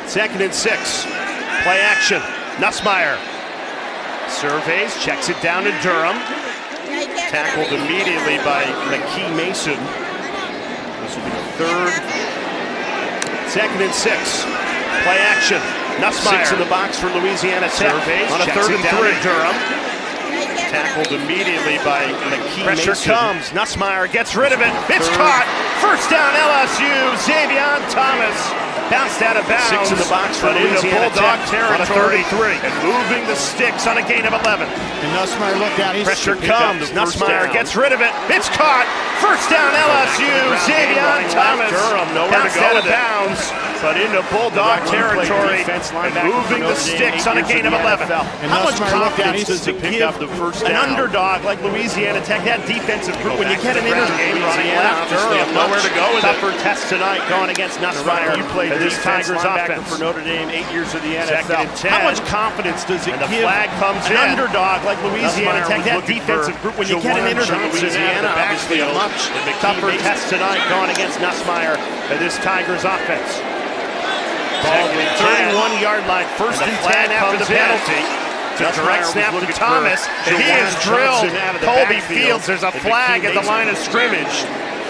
2nd and 6. Play action. Nussmeier surveys, checks it down to Durham. Tackled immediately by McKee Mason. This will be the 3rd. 2nd and 6. Play action. Nussmeier 6 in the box for Louisiana Tech. Surveys, on a 3rd and 3. Durham. Tackled immediately by McKee Mason. Pressure comes. Nussmeier gets rid of it. It's caught. First down LSU. Xavier Thomas bounced out of bounds. 6 in the box for Louisiana Bulldog territory. On a 33. And moving the sticks on a gain of 11. And Nussmeier looked out. Pressure comes. Nussmeier gets rid of it. It's caught. First down LSU. Xavier Thomas bounced out of bounds, but into Bulldog territory and moving the sticks on a gain of 11. How much confidence does it give an underdog like Louisiana Tech, that defensive group, when you get an interview running left, Durham nowhere to go with it. Tougher test tonight going against Nussmeier. You played this Tigers offense for Notre Dame 8 years of the NFL. How much confidence does it give an underdog like Louisiana Tech, that defensive group, when you get an interview with Louisiana, obviously a much tougher test tonight going against Nussmeier and this Tigers offense. Ball 31-yard line, 1st and 10 after the penalty. Direct snap to Thomas, and he is drilled. Colby Fields, there's a flag at the line of scrimmage.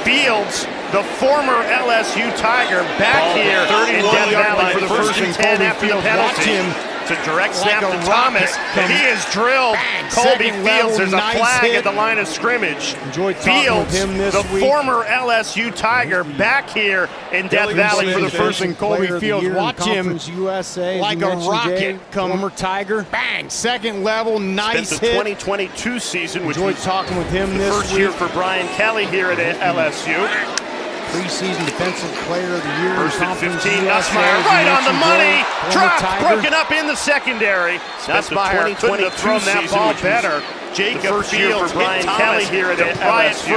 Fields, the former LSU Tiger, back here in Death Valley for the 1st and 10 after the penalty. To direct snap to Thomas, and he is drilled. Colby Fields, there's a flag at the line of scrimmage. Fields, the former LSU Tiger, back here in Death Valley for the 1st and Colby Fields. Watch him USA, like a rocket. Former Tiger, bang, 2nd level, nice hit. The 2022 season, which enjoyed talking with him the this first week. year for Brian Kelly here at LSU. Preseason Defensive Player of the Year. 1st and 15, Nussmeier right on the money. Dropped, broken up in the secondary. Nussmeier couldn't have thrown that ball better. Jacob Fields for Brian Kelly here at LSU.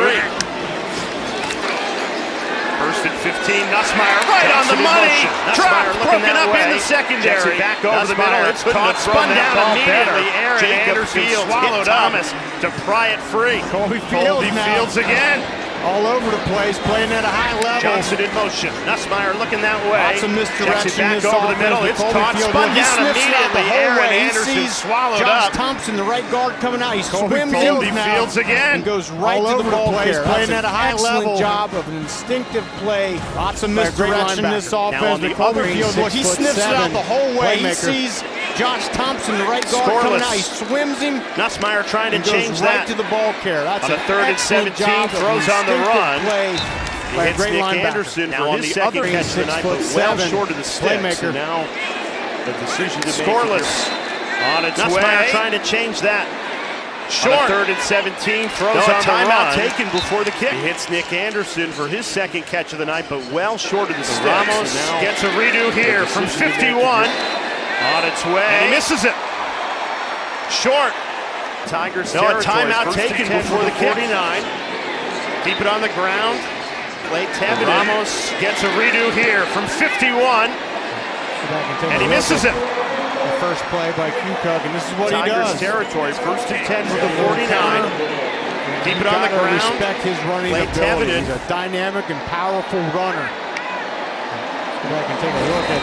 1st and 15, Nussmeier right on the money. Dropped, broken up in the secondary. Back over the middle, it's caught, spun down immediately. Jacob Fields swallowed Thomas to pry it free. Colby Fields again. All over the place, playing at a high level. Johnson in motion. Nussmeier looking that way. Lots of misdirection. Back over the middle. It's caught, spun down immediately. Aaron Anderson swallowed Josh up. Thompson, the right guard, coming out. He swims Fields again. And goes right to the ball place, playing at a high level. Job of an instinctive play. Lots of misdirection in this offense. Colby Fields, he sniffs it out the whole way. He sees Josh Thompson, the right guard, coming out. He swims him. Nussmeier trying to change right that. to the ball carrier. That's on a 3rd and 17, throws on the run. He hits Nick Anderson for his second catch tonight, but well short of the sticks. And now the decision to scoreless on its way. Nussmeier trying to change that. Short. On a 3rd and 17, throws on the timeout run. Taken before the kick. He hits Nick Anderson for his second catch of the night, but well short of the sticks. Ramos gets a redo here from 51. On its way. And he misses it. Short. Tigers territory. A timeout taken before the kick. 49. Keep it on the ground. Play Tevin. Ramos gets a redo here from 51. And he misses it. The first play by Q-Cook, and this is what Tigers he does. territory, 1st and 10 for the 49. Keep it on the ground. Respect his running ability. He's a dynamic and powerful runner. Let's go back and take a look at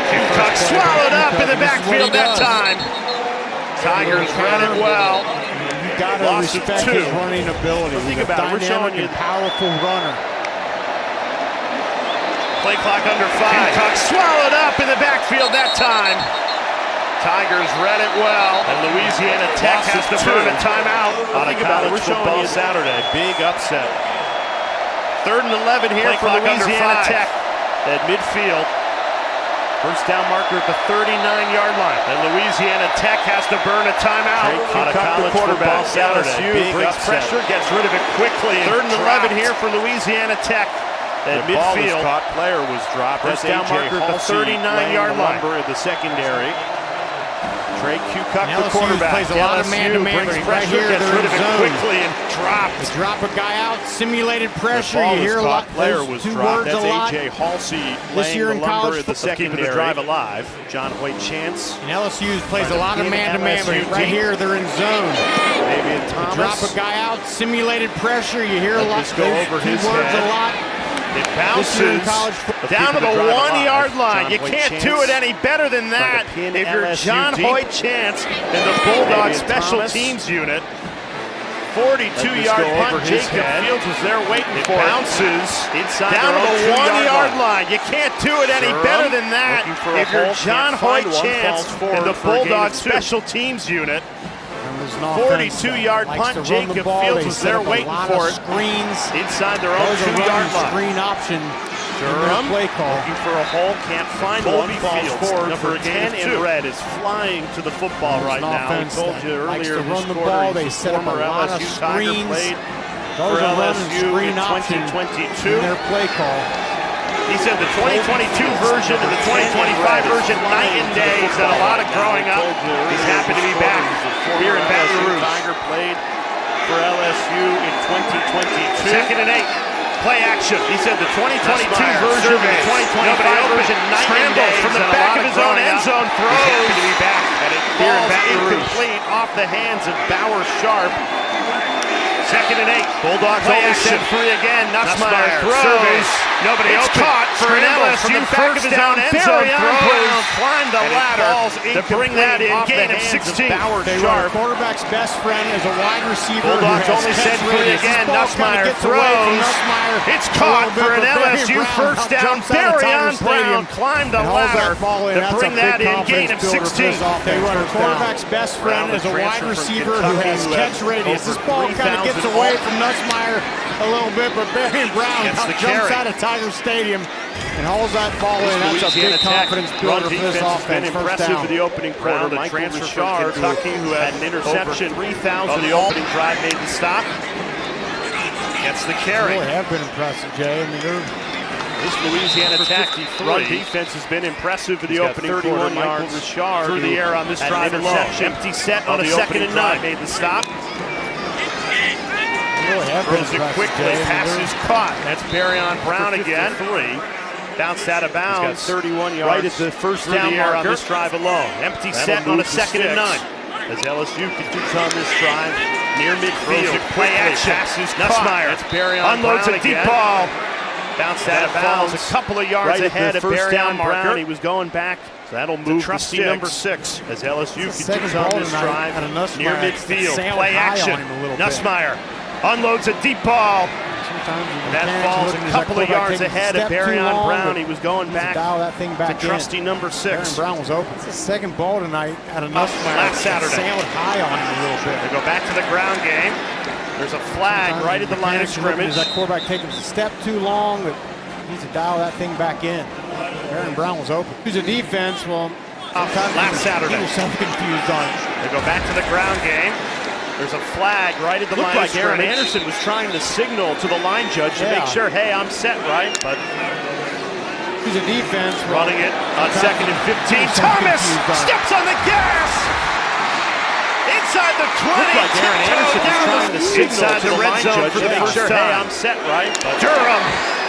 Q-Cook swallowed up in the backfield that time. Tigers ran it well. You gotta respect his running ability. He's a dynamic and powerful runner. Play clock under 5. Q-Cook swallowed up in the backfield that time. Tigers read it well, and Louisiana Tech has to burn a timeout on a college football Saturday. Big upset. 3rd and 11 here for Louisiana Tech at midfield. First down marker at the 39-yard line. And Louisiana Tech has to burn a timeout on a college football Saturday. LSU brings pressure, gets rid of it quickly. 3rd and 11 here for Louisiana Tech at midfield. Caught, player was dropped. First down marker at the 39-yard line. In the secondary. Trey Q-Cook, the quarterback. Plays a lot of man-to-man right here. Gets rid of it quickly and dropped. They drop a guy out, simulated pressure. You hear a lot. Player was dropped. That's A.J. Halsey this year in college. The secondary. The drive alive. John Hoyt Chance. And LSU plays a lot of man-to-man, but right here they're in zone. David Thomas. Drop a guy out, simulated pressure. You hear a lot. Go over his words head. a lot. It bounces down to the 1-yard line. You can't do it any better than that if you're John Hoyt Chance and the Bulldog special teams unit. 42-yard punt. Jacob Fields was there waiting for it. Bounces down to the 1-yard line. You can't do it any better than that if you're John Hoyt Chance and the Bulldog special teams unit. 42-yard punt. Jacob Fields was there waiting for it. Screens inside their own 2-yard line. Screen option. Durham play call. Looking for a hole, can't find one. Falls forward. Number 10 in red is flying to the football right now. I told you earlier run the ball. They set up a lot of screens. Those are running screen option 2022. Their play call. He said the 2022 version and the 2025 version night and day. He said a lot of growing up. He's happy to be back here in Baton Rouge. Tiger played for LSU in 2022. 2nd and 8. Play action. He said the 2022 version and the 2025 version night and day. From the back of his own end zone throws. He's happy to be back at it. Ball's incomplete off the hands of Bauer Sharp. 2nd and 8. Bulldogs only set free again. Nussmeier throws. Nobody open. Caught for an LSU first down end zone throw. Climbed the ladder to bring that in. Gain of 16. Bauer Sharp. Quarterback's best friend is a wide receiver. Bulldogs only set free again. Nussmeier throws. It's caught for an LSU first down. Darian Brown climbed the ladder to bring that in. Gain of 16. They run a quarterback's best friend is a wide receiver who has catch radius. This ball kind of gets away from Nussmeier a little bit, but Darian Brown jumps out of Tiger Stadium and hauls that ball in. That's a big confidence builder for this offense. Impressive for the opening quarter. The transfer from Kentucky, who had an interception 3,000 the opening drive, made the stop. Gets the carry. They really have been impressive, Jay. I mean, this Louisiana Tech run defense has been impressive for the opening 31 quarter. Yards through the air on this drive alone. Empty set on a 2nd and 9. Made the stop. Throws it quickly. Passes caught. That's Barion Brown again. Bounced out of bounds. 31 yards. Right at the first down marker on this drive alone. Empty set on a 2nd and 9. As LSU continues on this drive near midfield. Play action. Passes Nussmeier. That's Barion unloads a deep ball. Bounced out of bounds. A couple of yards ahead of first down Brown. He was going back. So that'll move trusty number 6. As LSU continues on this drive near midfield. Play action. Nussmeier unloads a deep ball. That falls a couple of yards ahead of Barion Brown. He was going back to trusty number 6. Barion Brown was open. It's his second ball tonight at a Nussmeier. Last Saturday. Sailed high on him a little bit. They go back to the ground game. There's a flag right at the line of scrimmage. That quarterback taking a step too long, but needs to dial that thing back in. Barion Brown was open. Who's a defense? Well, last Saturday. He was so confused on it. They go back to the ground game. There's a flag right at the line of scrimmage. Aaron Anderson was trying to signal to the line judge to make sure, hey, I'm set, right? But who's a defense? Running it on 2nd and 15. Thomas steps on the gas. Inside the 20. Aaron Anderson was trying to signal inside the red zone for the make sure, hey, I'm set, right? But Durham,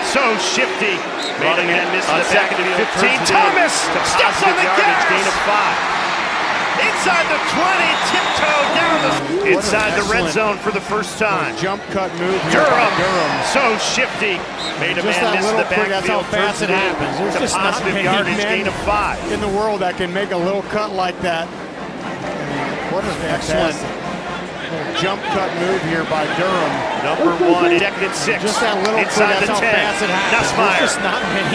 so shifty. Running it on 2nd and 15. Thomas steps on the gas. Gain of 5. Inside the 20, tiptoe down the inside the red zone for the first time. Jump cut move. Durham, so shifty. Made a man miss the backfield. That's how fast it happens. There's just not many gain of 5 in the world that can make a little cut like that. What an excellent jump cut move here by Durham. Number 1, 2nd and 6. Just that little inside quick, the 10. Nussmeier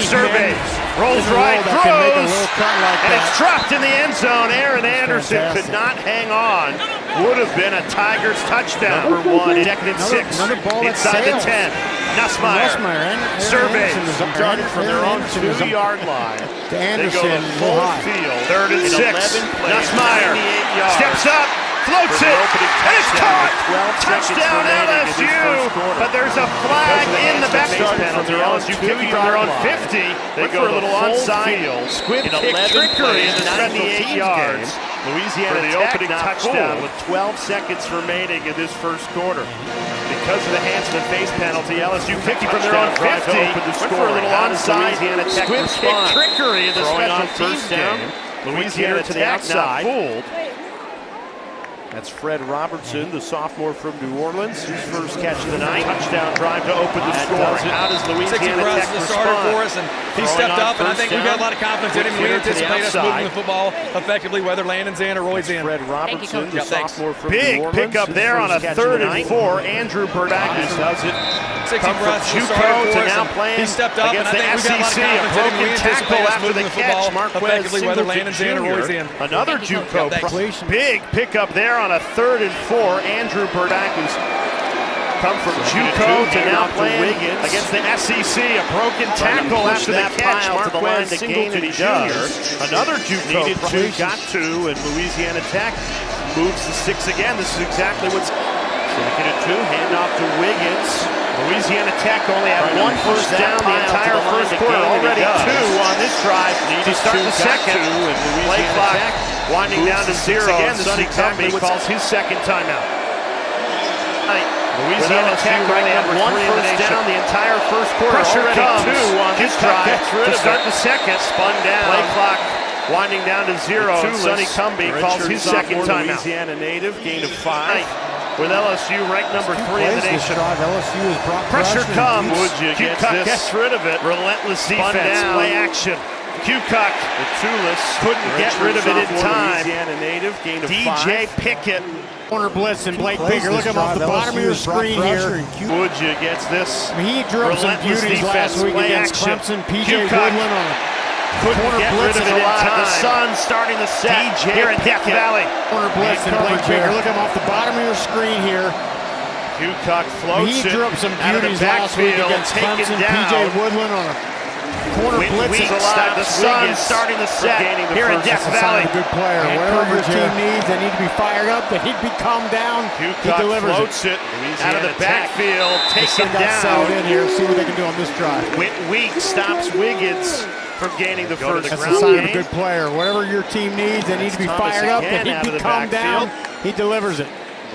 surveys, rolls right, throws, like and it's dropped in the end zone. Aaron Anderson could not hang on. Would have been a Tigers touchdown. Number 1, 2nd and 6. Inside the 10. Nussmeier surveys, started from their own 2-yard line. They go to full field. 3rd and 6. Nussmeier steps up. Floats it, and it's caught! Touchdown LSU! But there's a flag in the backfield penalty. LSU kicking from their own 50. They go a little onside. Squib kick trickery in the special teams yards. Louisiana for the opening touchdown with 12 seconds remaining in this first quarter. Because of the hands to the face penalty, LSU kicking from their own 50. Went for a little onside. Squib kick trickery in the special teams game. Louisiana to the outside. Fooled. That's Fred Robertson, the sophomore from New Orleans. His first catch of the night. Touchdown drive to open the score. How does Louisiana Tech the starter respond? for us, and he stepped up, and I think we've got a lot of confidence in him. We anticipate us moving the football effectively, whether Landon's in or Roy's in. Fred Robertson, the sophomore from Big New Orleans. pickup there on a 3rd and 4. Andrew Burdakis does it. 60 runs to JUCO to now playing he stepped up, and I think we've got a lot of SEC. confidence in him. We A broken tackle anticipate us after the moving the football catch. Marquez effectively, whether Singleton Landon's in or Roy's in. Another JUCO. Thanks. Big pickup there on a 3rd and 4. Andrew Burdakis come from JUCO to now playing against the SEC. A broken tackle after the catch. Marquez Singleton Jr. Another JUCO needed to, got to, and Louisiana Tech moves to 6 again. This is exactly what's 2nd and 2. Handoff to Wiggins. Louisiana Tech only had 1 first down the entire first quarter. Already 2 on this drive to start the second. Play clock winding down to 0. Again, Sonny Cumbie calls his second timeout. Louisiana Tech only had 1 first down the entire first quarter. Pressure comes 2 on this drive to start the second. Spun down. Play clock winding down to 0. Sonny Cumbie calls his second timeout. Louisiana native, gain of 5. With LSU ranked number 3 in the nation. LSU is brought Pressure comes. Cucock gets rid of it. Relentless defense. Play action. Cucock, the Tulis, couldn't get rid of it in time. Louisiana native, gain of 5. DJ Pickett. Corner blitz and Blake Bigger. Look at him off the bottom of your screen here. Woodja gets this. He drew up some Relentless beauties last defense. week Play against action. Clemson. PJ Cucock Woodland on a couldn't corner get blitz rid of it in time. The time. Sun starting the set here in Death Valley. Corner blitz and Blake Bigger. Look at him off the bottom of your screen here. Cucock floats He it drew up some out of the beauties last week backfield, against taken Clemson. down. PJ Woodland on a corner blitz is allowed. The Sun starting the set here in Death Valley. A good player. And Whatever your coverage team here. needs, they need to be fired up. They need to be calmed down. He Cucock delivers floats it out of the backfield, taken Got settled down. in here. See what they can do on this drive. Weak stops Wiggins from gaining the first That's ground a sign of a game. good player. Whatever your team needs, they need to be Thomas fired up. They again need out to of be the calmed down. backfield. He delivers it.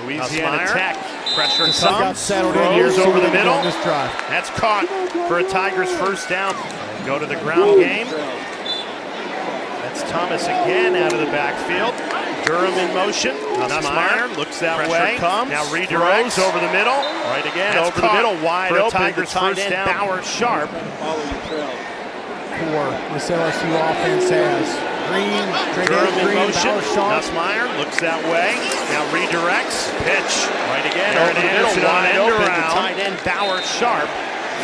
Louisiana Tech pressure Just got comes, settled in here. throws See over what the they can do middle. on this drive. That's caught for a Tigers first down. Go to the ground game. That's Thomas again out of the backfield. Durham in motion. Nussmeier looks that Pressure way. comes. Now redirects over the middle. Right again. That's Over the middle, wide for a open. Tigers Tigers first down. down. Bauer Sharp. For this LSU offense has Green, Durham in Green, motion. Bauer Sharp. Nussmeier looks that way. Now redirects. Pitch. Right again. Aaron Over the middle. Anderson on Wide end open. around. Tight end Bauer Sharp.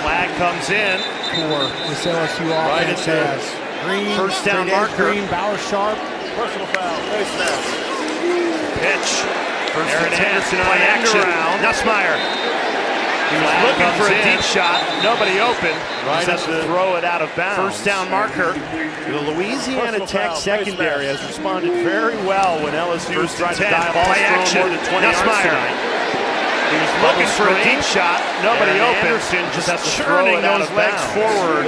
Flag comes in. For this LSU Right offense at the has Green, first down marker. Green, Bauer Sharp. Personal foul. Face mask. Pitch. First Aaron Anderson on play end action. around. Nussmeier. He was Flag looking for a comes in. deep shot. Nobody open. Right Just at the throw it out of bounds. First down marker. The Louisiana Personal Tech foul. secondary Face has responded very well when LSU has tried to 10. dive off Play action. more than 20 yards Nussmeier. tonight. He was looking for a deep shot. Nobody Aaron open. Anderson Just has to throw churning it out those of legs bounds. forward.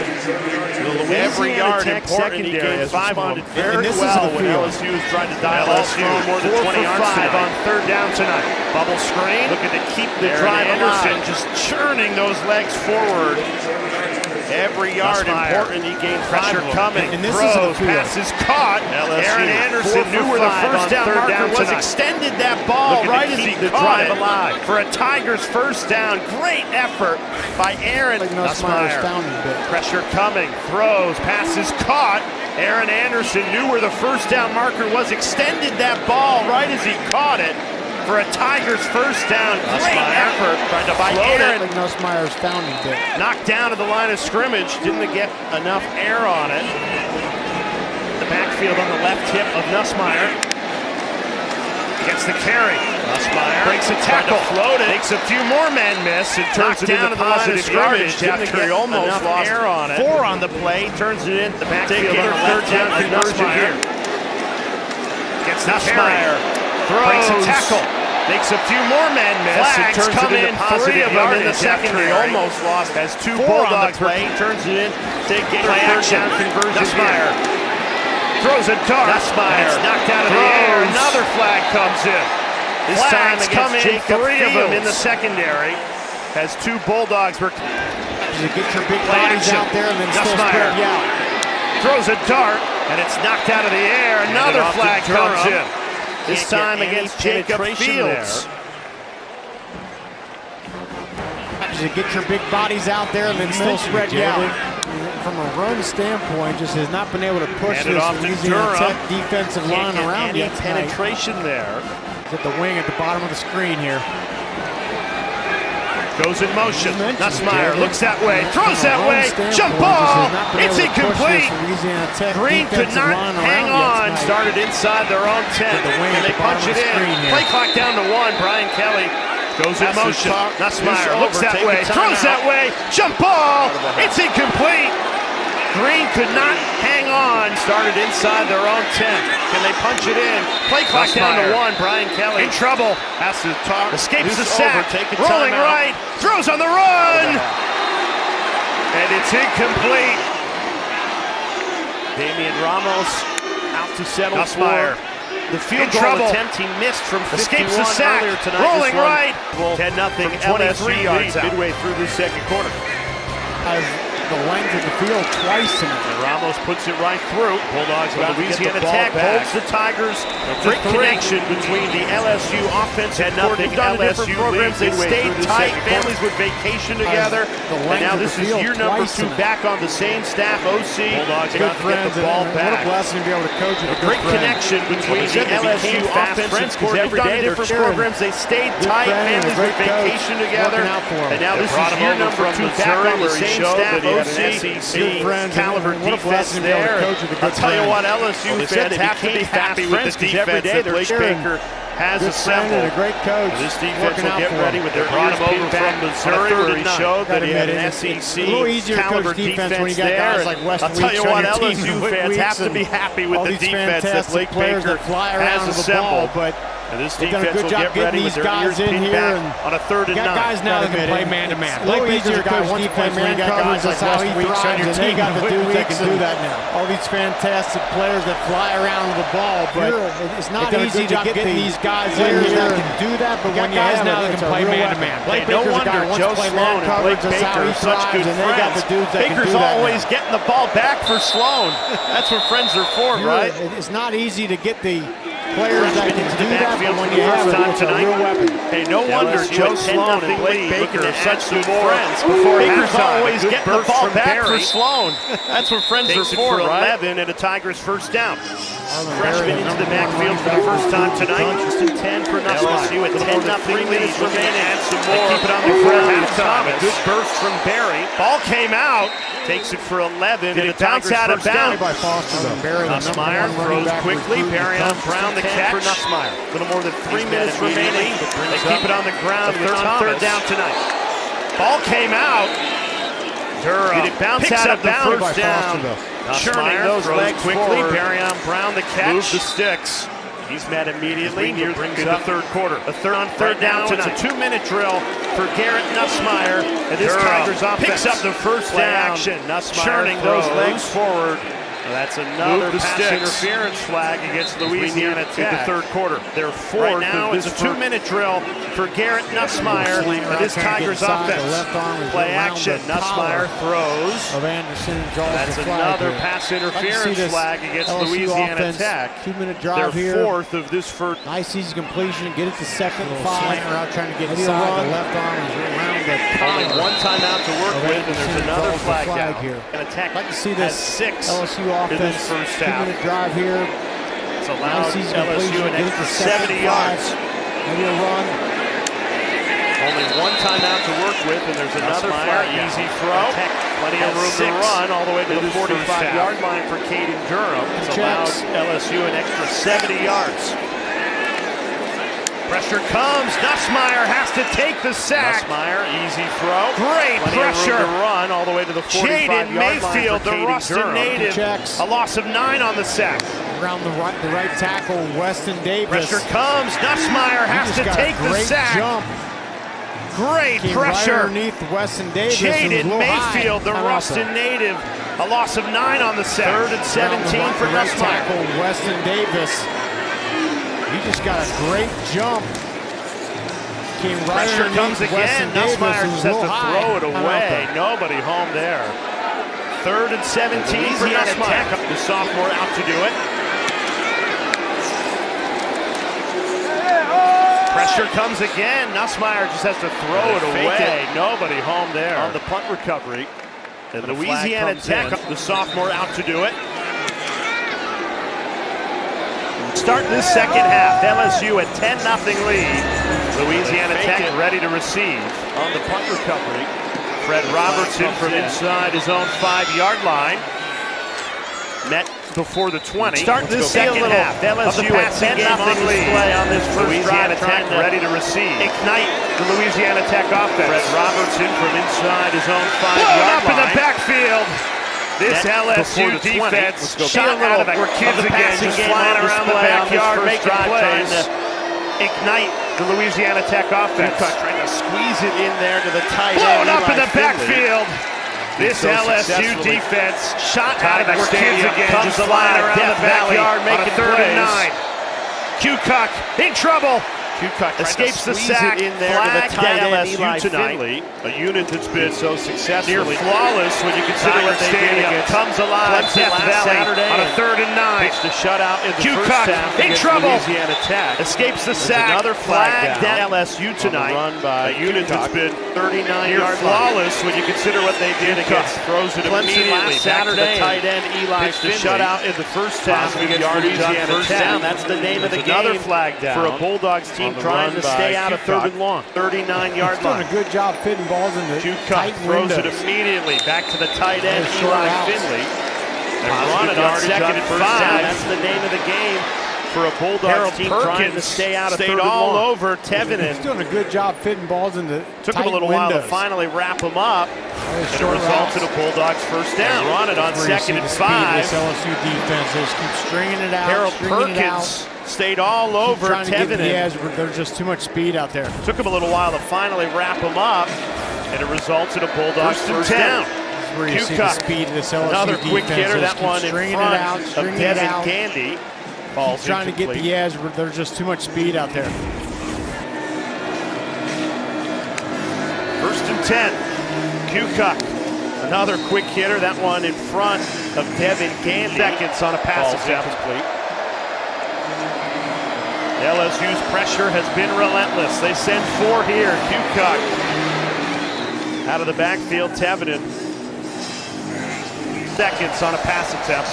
The Every yard Tech important. He secondary gained has 5 on responded them. very And this is well the when field. LSU has tried to dive off LSU more than 4 20 for yards 5 tonight. on third down tonight. Bubble screen. Looking to keep the Aaron drive Anderson alive. Just churning those legs forward. Every yard Nussmeier. important. He gained pressure coming. And this is the Throws, field. passes caught. LSU, Aaron Anderson 4 knew for where the 5 first on down third marker down was. tonight. Extended that ball Looking to right as keep he the caught drive it alive. for a Tigers first down. Great effort by Aaron Nussmeier's Nussmeier. down a bit. Pressure coming, throws, passes caught. Aaron Anderson knew where the first down marker was, extended that ball right as he caught it for a Tigers first down. Great effort by Aaron. Nussmeier's down a bit. Knocked down to the line of scrimmage, didn't get enough air on it. The backfield on the left hip of Nussmeier. Gets the carry. Nussmeier breaks a tackle, float it, makes a few more men miss, and turns it down to the line of scrimmage after he almost lost air on it. 4 on the play, turns it in the backfield on the third down conversion here. Gets the carry, breaks a tackle, makes a few more men miss, and turns it into positive yardage in the secondary. Almost lost, has 2 Bulldogs play, turns it in, take a third down conversion. Nussmeier throws a dart. Nussmeier. It's knocked out of the air. Another flag comes in. This time come in, Jacob 3 of them in the secondary. Has 2 Bulldogs. You get your big bodies out there and then still spread you out. Throws a dart, and it's knocked out of the air. Another flag comes in. This time against Jacob Fields. To get your big bodies out there and then still spread you out. From a run standpoint, just has not been able to push this Louisiana Tech defensive line around yet. Penetration there. He's at the wing at the bottom of the screen here. Goes in motion. Nussmeier looks that way, throws that way, jump ball. It's incomplete. Green could not hang on. Started inside their own 10. And they punch it in. Play clock down to 1. Brian Kelly goes in motion. Nussmeier looks that way, throws that way, jump ball. It's incomplete. Green could not hang on. Started inside their own 10. Can they punch it in? Play clock down to 1. Brian Kelly in trouble. Has to talk. Escapes the sack. Rolling right. Throws on the run. And it's incomplete. Damian Ramos out to settle for the field goal attempt. He missed from 51 escapes the sack. Earlier tonight. Rolling right. 10-0 LSU yards midway through the second quarter. The length of the field twice tonight. And Ramos puts it right through. Bulldogs about Louisiana Tech holds the Tigers. Great connection between the LSU offensive coordinator and LSU programs. They stayed tight. Families would vacation together. And now this is year number 2 back on the same staff. OC Bulldogs about to get the ball back. What a blessing to be able to coach it. A great connection between the LSU offensive coordinator and different programs. They stayed tight. Families would vacation together. And now this is year number 2 back on the same staff. SEC caliber defense there. I'll tell you what, LSU fans have to be happy with the defense that Blake Baker has assembled. A great coach. This defense will get ready with their ears pinned back from Missouri, where he showed that he had an SEC caliber defense there. I'll tell you what, LSU fans have to be happy with the defense that Blake Baker has assembled. And this defense will get ready with their ears pinned back on a 3rd and 9. Guys now that can play man-to-man. Blake Baker's a coach defense when you got guys like Weston Weeks on your team. They got the dudes that can do that now. All these fantastic players that fly around with the ball, but it's not easy to get these guys in here that can do that. But when you guys now that can play man-to-man. No wonder Joe Sloan and Blake Baker are such good friends. Baker's always getting the ball back for Sloan. That's what friends are for, right? It's not easy to get the players that can do that, but when you have it, it's a real weapon. Hey, no wonder Joe Sloan and Blake Baker are such good friends. Baker's always getting the ball back for Sloan. That's what friends are for, 11 and a Tigers first down. Freshman into the backfield for the first time tonight. Just in 10 for LSU at 10-0 lead. Add some more. Keep it on the ground. A good burst from Barry. Ball came out. Takes it for 11. And it bounced out of bounds. Nussmeier throws quickly. Perrion Brown the catch for Nussmeier. A little more than 3 minutes remaining. They keep it on the ground. They're on 3rd down tonight. Ball came out. Durham did it bounce out of bounds? First down. Churning those legs quickly. Perrion Brown the catch. Move the sticks. He's met immediately near the 3rd quarter. A 3rd down tonight. It's a 2-minute drill for Garrett Nussmeier. And this Tigers offense picks up the first down. Action. Nussmeier churning those legs forward. That's another pass interference flag against Louisiana Tech. The 3rd quarter. They're 4th. Right now it's a 2-minute drill for Garrett Nussmeier. And this Tigers offense. Play action. Nussmeier throws. That's another pass interference flag against Louisiana Tech. 2-minute drive here. They're 4th of this first. Nice easy completion. Get it to 2nd and 5. Out trying to get inside. The left arm is around the collar. Only 1 timeout to work with, and there's another flag down. Here. And Tech like to see this 6 LSU offense. First half. 2-minute drive here. It's allowed LSU an extra 70 yards. Maybe a run. Only 1 timeout to work with, and there's another flag. Easy throw. Plenty of room to run all the way to the 45-yard line for Caden Durham. It's allowed LSU an extra 70 yards. Pressure comes. Nussmeier has to take the sack. Nussmeier, easy throw. Great pressure. To run all the way to the 45-yard line. Jaden Mayfield, the Ruston native. A loss of 9 on the sack. Around the right tackle, Weston Davis. Pressure comes. Nussmeier has to take the sack. Jump. Great pressure. Right underneath Weston Davis. Jaden Mayfield, the Ruston native. A loss of 9 on the sack. 3rd and 17 for Nussmeier. Weston Davis. He just got a great jump. Came right Pressure comes again. Nussmeier just has to throw it away. Nobody home there. 3rd and 17 for Nussmeier. The sophomore out to do it. Pressure comes again. Nussmeier just has to throw it away. Nobody home there on the punt recovery. And Louisiana Tech, the sophomore, out to do it. Start this second half. LSU at 10-0 lead. Louisiana Tech ready to receive on the punt recovery. Fred Robertson from inside his own 5-yard line. Met before the 20. Start this second half. LSU at 10-0 lead on this first Louisiana Tech ready to receive. Ignite the Louisiana Tech offense. Fred Robertson from inside his own 5-yard line. Up in the backfield. This LSU defense shot out of where kids again just flying around the backyard making plays. Ignite the Louisiana Tech offense. Trying to squeeze it in there to the tight end. Blown up in the backfield. This LSU defense shot out of where kids again just flying around the backyard making plays. Kukoc in trouble. Kukoc escapes the sack. In there to the tight end LSU tonight. A unit that's been so successful, near flawless when you consider what they did against comes alive. Death Valley on a 3rd and 9. Pitched a shutout in the first half in trouble. Louisiana Tech escapes the sack. Another flag down. LSU tonight. Run by a unit that's been 39-yard flawless when you consider what they did against. Throws it immediately last Saturday. Tight end Eli pitched a shutout in the first half against Louisiana Tech. That's the name of the game. Another flag down for a Bulldogs team trying to stay out of 3rd and long. 39-yard line. Doing a good job fitting balls in the tight throws windows. it immediately back to the tight end Eli Finley. They run it on 2nd and 5. That's the name of the game for a Bulldogs team trying to stay out of 3rd and long. All over Tevin. He's doing a good job fitting balls in the Took him a little while to finally wrap him up. And it resulted in a Bulldogs first down. They run it on 2nd and 5. This LSU defense just keeps stringing it out. Harold Perkins stayed all over Tevin. There's just too much speed out there. Took him a little while to finally wrap him up, and it results in a Bulldogs first down. This is where you see the speed of this LSU another defense. Quick hitter, that one in front of Devin Candy. He's trying to get the edge, but there's just too much speed out there. 1st and 10. Kukoc, another quick hitter, that one in front of Devin Candy. Seconds on a pass attempt. LSU's pressure has been relentless. They send 4 here. Kukoc out of the backfield. Tevin. Seconds on a pass attempt.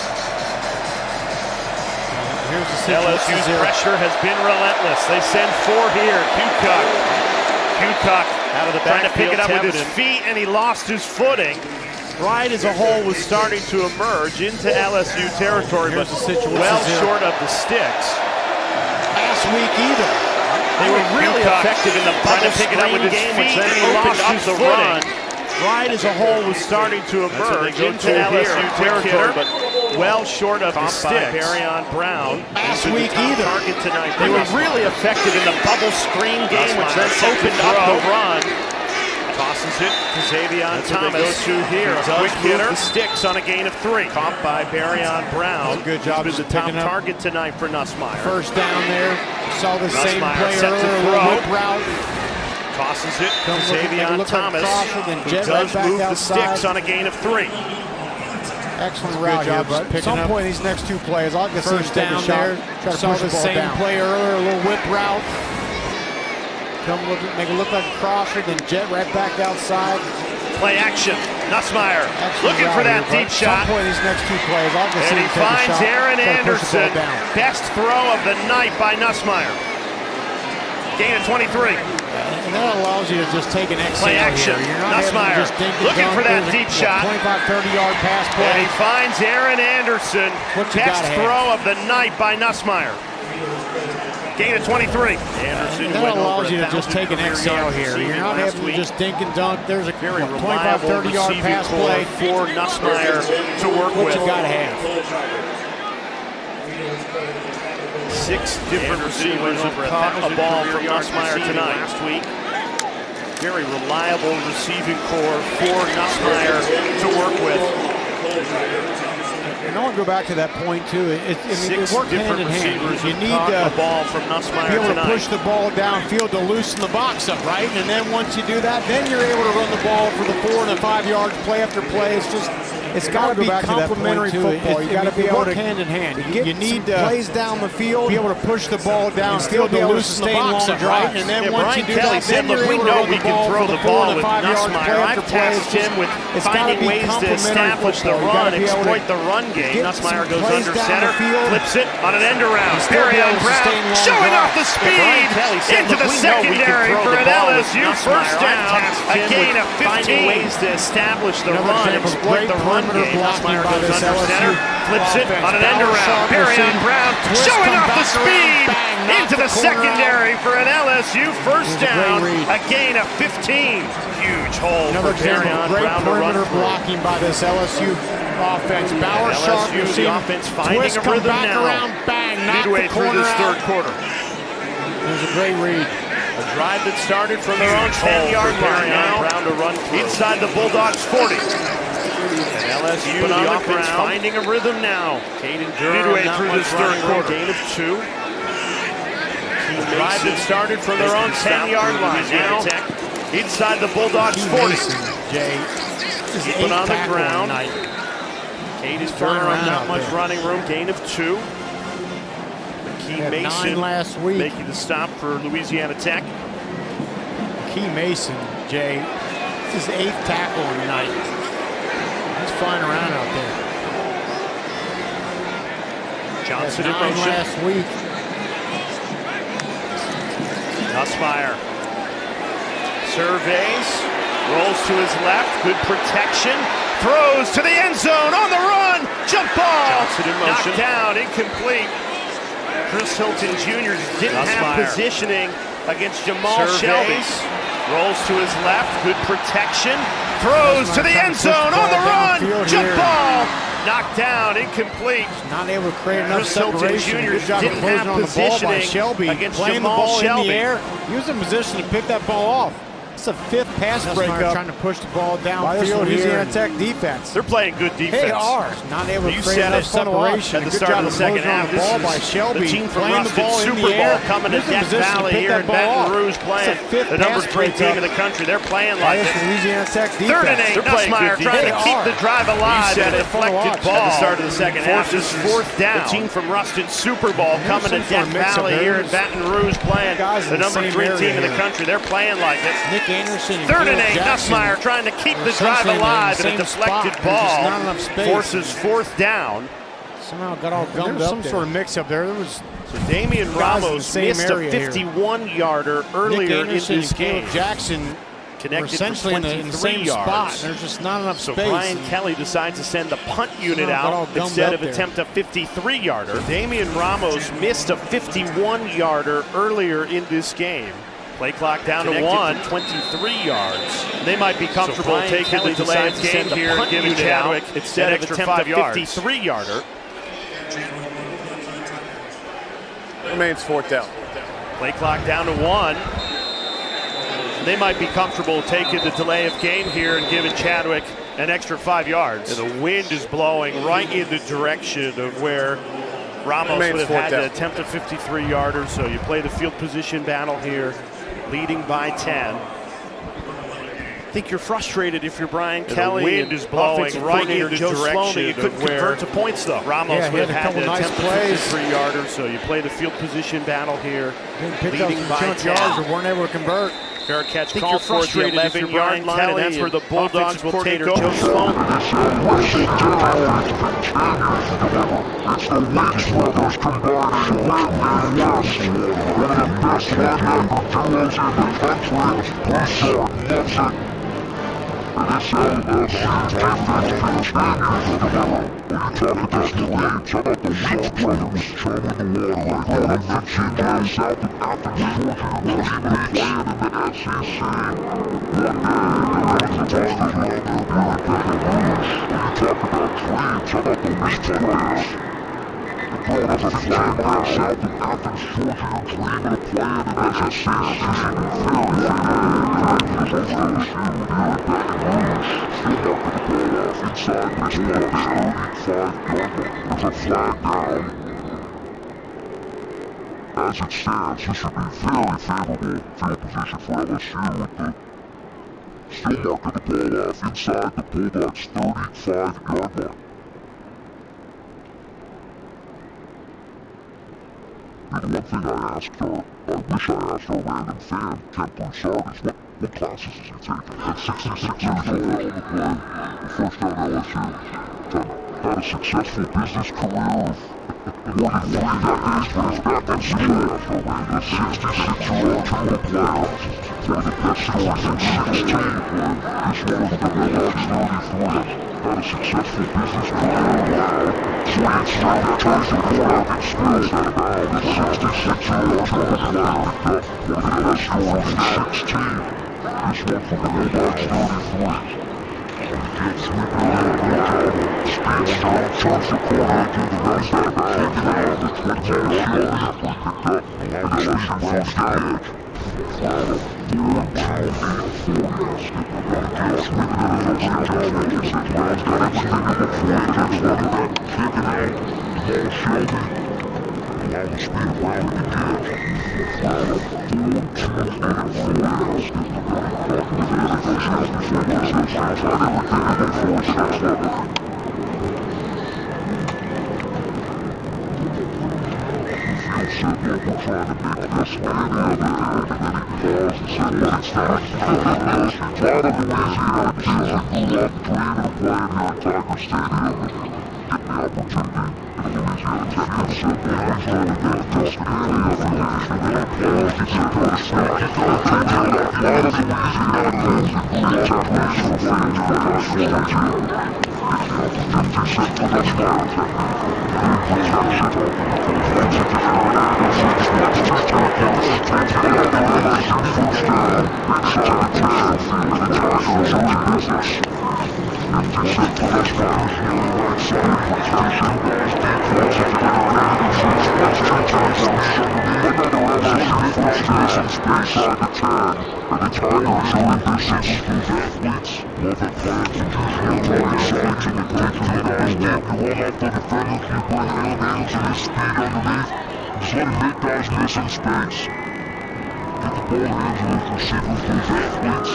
Here's the LSU's pressure has been relentless. They send 4 here. Kukoc out of the backfield. Trying to pick it up with his feet, and he lost his footing. Right as a whole was starting to emerge into LSU territory, but well short of the sticks. Last week either. They were really effective in the bubble screen game, which then he lost his footing. Right as a whole was starting to emerge into LSU territory, but well short of the sticks. Barrion Brown. Last week either. Target tonight. They were really effective in the bubble screen game, which then opened up the run. Tosses it to Xavier Thomas. Go to here. Quick hitter. The sticks on a gain of 3. Caught by Barrion Brown. Good job. He's the top target tonight for Nussmeier. First down there. Saw the same play earlier. Whip route. Tosses it to Xavier Thomas. Who does move the sticks on a gain of 3. Excellent route here, but at some point these next 2 plays, I'll get first down there. Saw the same play earlier. A little whip route. Make it look like a crosser, then jet right back outside. Play action. Nussmeier looking for that deep shot. At some point these next 2 plays, I'll get and he finds Aaron Anderson. Best throw of the night by Nussmeier. Gain of 23. And that allows you to just take an exhale. Play action. Here. You're not Nussmeier looking for that deep shot. 25, 30-yard pass play. And he finds Aaron Anderson. Best throw of the night by Nussmeier. Gain of 23. Anderson that allows you to just take an exhale here. You're not having to just dink and dunk. There's a 25, 30-yard pass play for Nussmeier to work with. What you got to have. 6 different receivers have caught a ball from Nussmeier tonight. Last week. Very reliable receiving core for Nussmeier to work with. And I want to go back to that point too. It works hand in hand. You need a ball from Nussmeier be able to push the ball downfield to loosen the box up, right? And then once you do that, then you're able to run the ball for the 4 and 5 yards play after play. It's just It's got to be complementary football. You got to be able to hand in hand. You need to plays down the field, be able to push the ball down, still be able to sustain long drives. And then once you do that, then you're able to we can throw the ball with Nussmeier. I've tasked him with finding ways to establish the run, exploit the run game. Nussmeier goes under center, flips it on an end around. Barrion Brown showing off the speed into the secondary for an LSU first down. A gain of 15. Finding ways to establish the run, exploit the run game. Nussmeier goes under center, flips it on an end around. Barrion Brown showing off the speed into the secondary for an LSU first down. A gain of 15. Huge hole for Barrion Brown to run through. Blocking by this LSU offense. Bauer sharp, the offense finding a rhythm now. Around, bang, midway through this third quarter. There's a great read. A drive that started from their own 10-yard line now. Brown to run inside the Bulldogs 40. And LSU on the offense finding a rhythm now. Caden Durham midway through this third quarter. Gain of 2. A drive that started from their own 10-yard line now. Inside the Bulldogs 40. Jay, keep it on the ground. Caden Durham, not much running room. Gain of 2. Key Mason last week, making the stop for Louisiana Tech. Key Mason, Jay, this is 8th tackle on the night. He's flying around out there. Johnson in motion. Last week. Nussmeier surveys, rolls to his left, good protection, throws to the end zone on the run, jump ball, Johnson in motion. Knocked down, incomplete. Chris Hilton Jr. didn't have positioning against Jamal Shelby. Rolls to his left, good protection, throws to the end zone on the run, jump ball, knocked down, incomplete. Not able to create enough separation. Chris Hilton Jr. didn't have positioning against Jamal Shelby. He was in position to pick that ball off. It's a 5th pass breakup. Trying to push the ball downfield. Louisiana Tech defense. They're playing good defense. They are. Not able to create enough separation. At the start of the second half, this is by Shelby. The team from Ruston Super Bowl coming to Death Valley here in Baton Rouge playing the number 3 team in the country. They're playing like this. Louisiana Tech defense. 3rd and 8. Nussmeier trying to keep the drive alive. And a deflected ball at the start of the second half. This is 4th down. The team from Ruston Super Bowl coming to Death Valley here in Baton Rouge playing the number 3 team in the country. They're playing like this. Nick Anderson. 3rd and 8, Nussmeier trying to keep the drive alive, and a deflected ball forces 4th down. Somehow got all gummed up. Some sort of mix-up there. So Damian Ramos missed a 51-yarder earlier in this game. Jackson connected essentially in the same spot. There's just not enough space. So Brian Kelly decides to send the punt unit out instead of attempt a 53-yarder. Damian Ramos missed a 51-yarder earlier in this game. Play clock down to 1, 23 yards. They might be comfortable taking the delay of game here and giving Chadwick instead of attempt a 53-yarder. Remains 4th down. Play clock down to 1. They might be comfortable taking the delay of game here and giving Chadwick an extra 5 yards. And the wind is blowing right in the direction of where Ramos would have had to attempt a 53-yarder. So you play the field position battle here, leading by 10. I think you're frustrated if you're Brian Kelly. The wind is blowing right in the direction. You couldn't convert to points though. Ramos would have had to attempt a 53-yarder. So you play the field position battle here, leading by 10. Yards or weren't able to convert. Fair catch call for the 11-yard line, and that's where the Bulldogs will take over. Joe Sloan. As it stands, this should be very favorable field position for LSU with the still marking the ball off inside the Bulldogs' 35-yard line. And one thing I wish I asked our random fan, Kent Broussardis, what classes is he taking? At 66 years old on the play, the first down LSU, had a successful business career of more than 3 decades, but is back in school after winning a 66-year-old to the playoffs. One of the best stories in 16. This one of the Bulldogs 33. Had a successful business career. Swinging straight that turns the quarterback experience out of bounds. 66-year-old to the playoffs. One of the best stories in 16. This one from the Bulldogs 33. Gets sweeping around the ball. Speed strong, turns the quarterback to the right side of bounds. And the 20-yard line picked up. LSU first down. Said, look, we're trying to make this like any other game, and then he paused and said, but it's not. A lot of Louisiana kids that grew up dreaming of playing here at Tiger Stadium and getting the opportunity in Louisiana Tech. He said, well, he's really not just in any other game. And then he paused and said, but it's not. A lot of Louisiana kids that grew up dreaming of playing here at Tiger Stadium getting the opportunity. Said, but that's why I'm just let him hit guys missing space. Get the ball in the hands of those receivers, those athletes.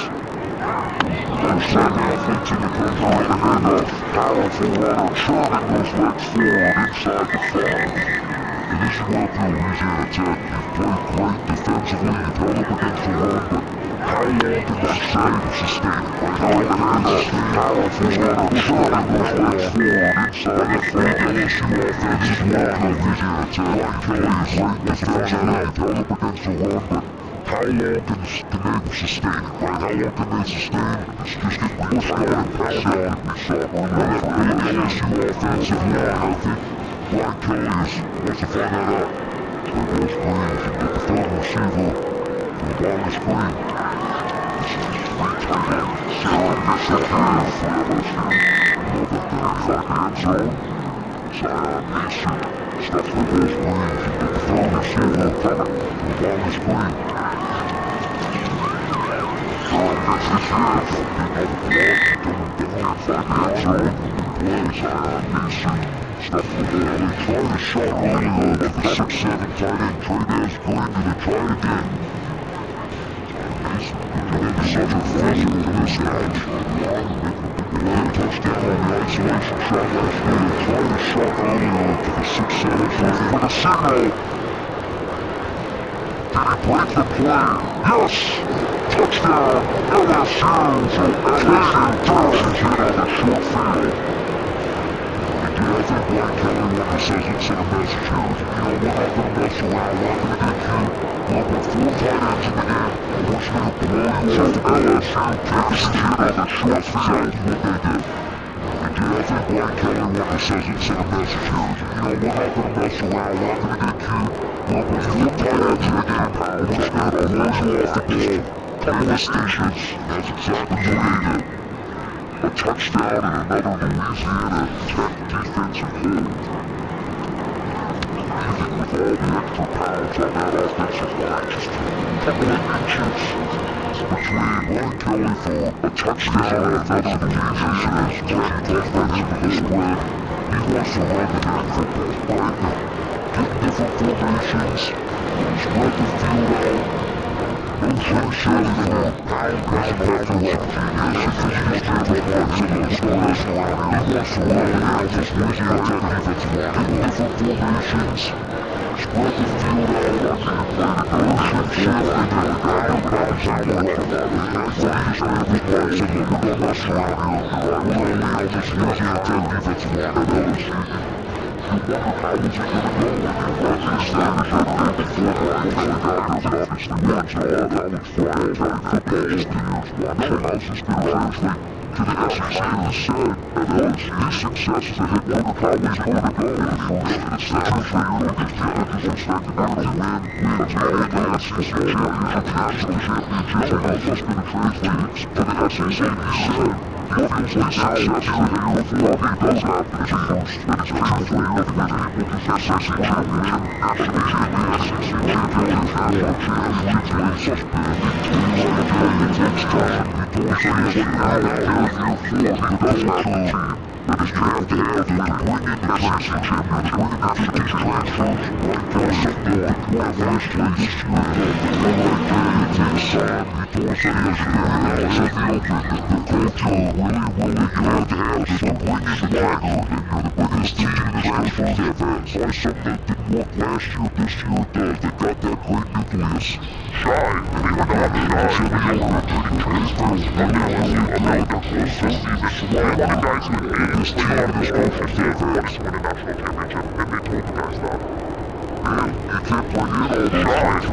Those same athletes in the country on the handoff. Powerful runner, churning those legs forward inside the 5. And as you went through Louisiana Tech, you've played great defensively, you've held up against the run, but how long can that sustain it? Right now, the handoff, powerful runner, churning those legs forward inside the 5. LSU offense is walking Louisiana Tech. Kelly is great defensively, you've held up against the run, but how long can they sustain it, right? How long can they sustain it? It's just getting pushed out and pushed out. We saw another great LSU offensive line. I think Brian Kelly wants to find that out. Play ball screens and get the third receiver from the ball of the screen. This is just great tight end. Sarah gets that hand for LSU. Another 35 end zone. Zion Mason stuffs the ball screens and get the third receiver coming from the ball of the screen. Gets his hands up, big old block, coming down inside the end zone. Play Zion Mason. Stuff the ball, they tried a shot earlier with the 6'7" tight end Trayvez Green, and they tried again. Mason, going to such a fast for this match. They had a touchdown on the isolation shot last year. They tried a shot earlier with the 6'7", for the signal. Did he break the play? Yes! Touchdown! LSU! So LSU Dorsey's hit on the short field. I think Brian Kelly wanted to say he'd send a message here. We're not going to mess around. We're not going to get you. We're going to put 4 tight ends in the game. I want you to blow you off LSU. Texas hit on the short field. Exactly what they did. I think Brian Kelly wanted to say he'd send a message here. We're not going to mess around. We're not going to get you. We're going to put 4 tight ends in the game. We're just going to blow you off the ball. Cover the stations. That's exactly what they did. A touchdown and another Louisiana Tech defensive hold. Even with all the extra pounds on that offensive line, just a couple of inches between Brian Kelly for a touchdown and another Louisiana Tech offense with the spread. He wants to run the damn football, right? Get different formations, spread the field out. Slugger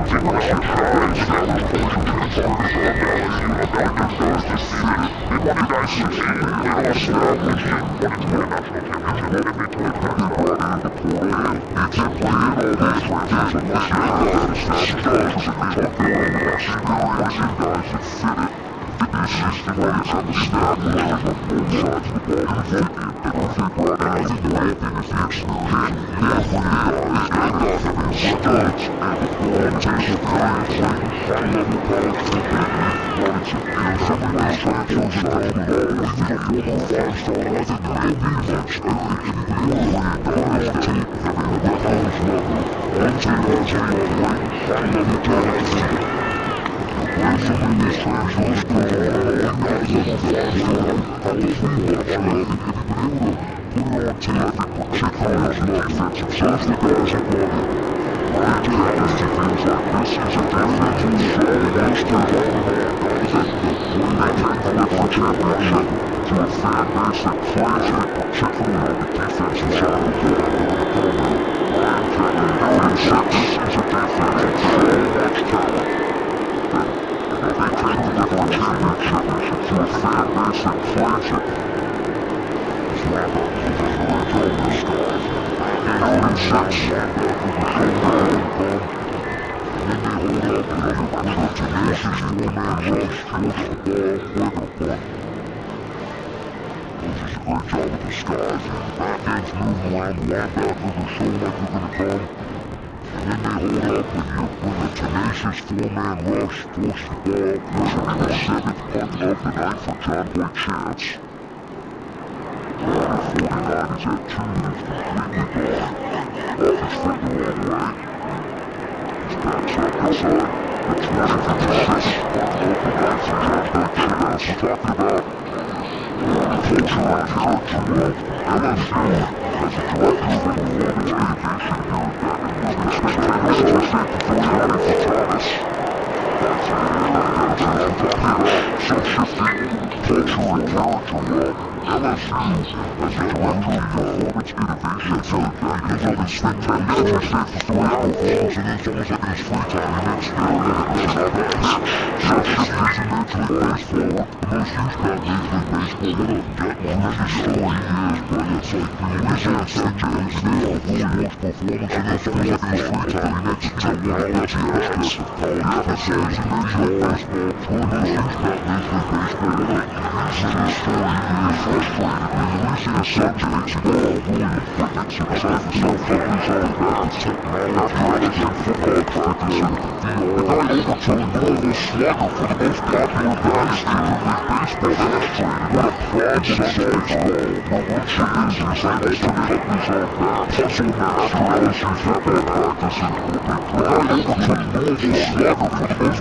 for the most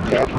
popular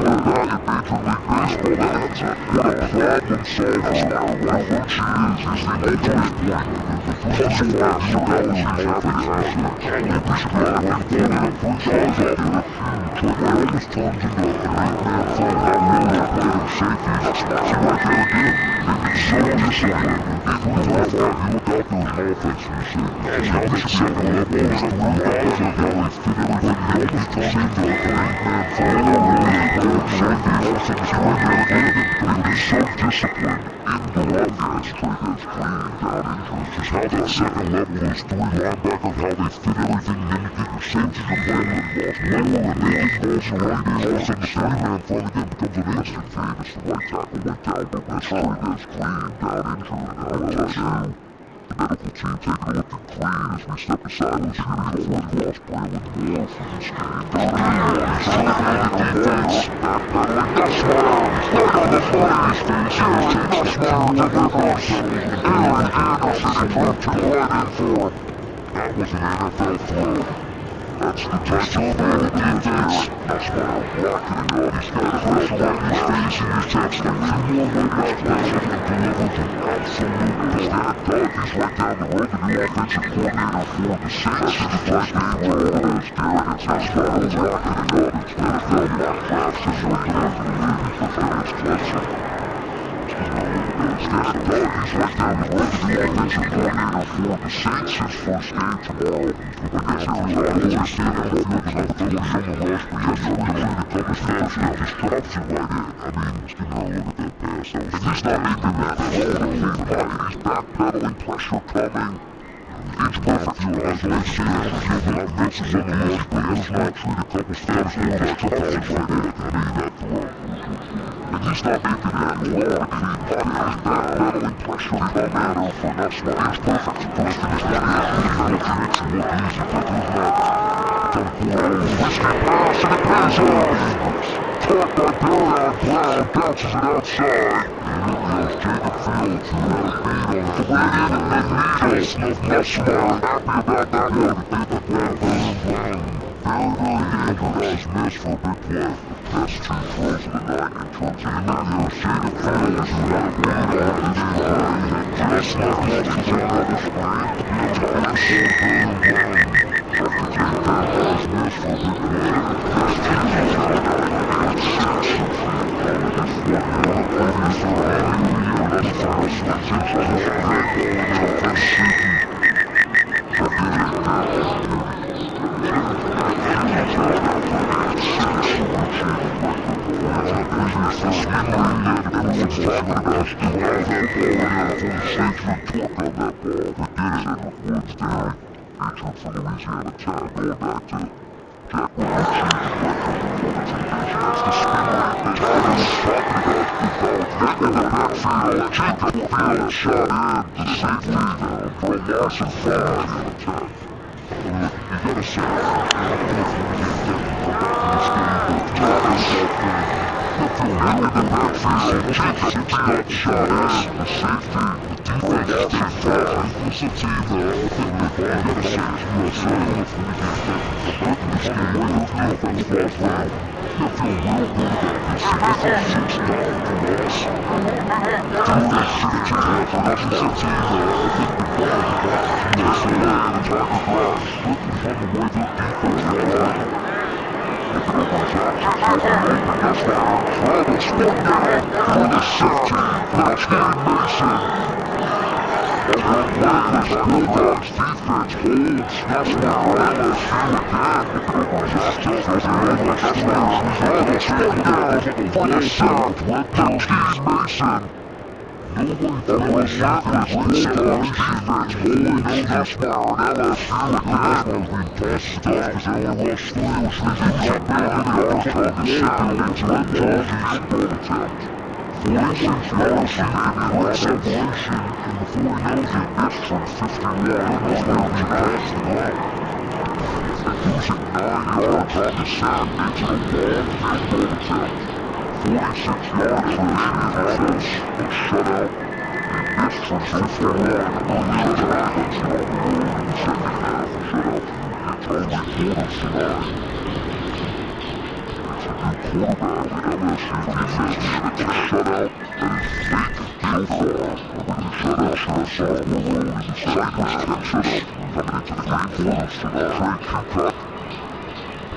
quarterback, the LSU defense gets a shutout that is late so far. The shutout for the sophomore role is the Cypress, Texas, coming into the game quarters for Trey Kupak.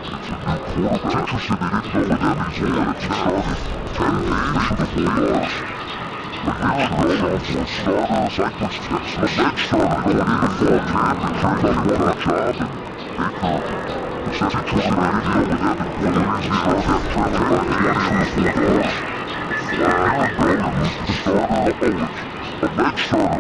It's a new quarterback. It's interesting they didn't go with him. He's already started 10 games for the Bulldogs. But now the sophomore starter, Cypress, Texas, the lead starter going into fall camp, and Trey won a job, and Baker, he says he told him they didn't go with him, and one of the reasons he got that Trey won 20 for the Bulldogs. Aaron Baker, who's the starter, always a lead starter going into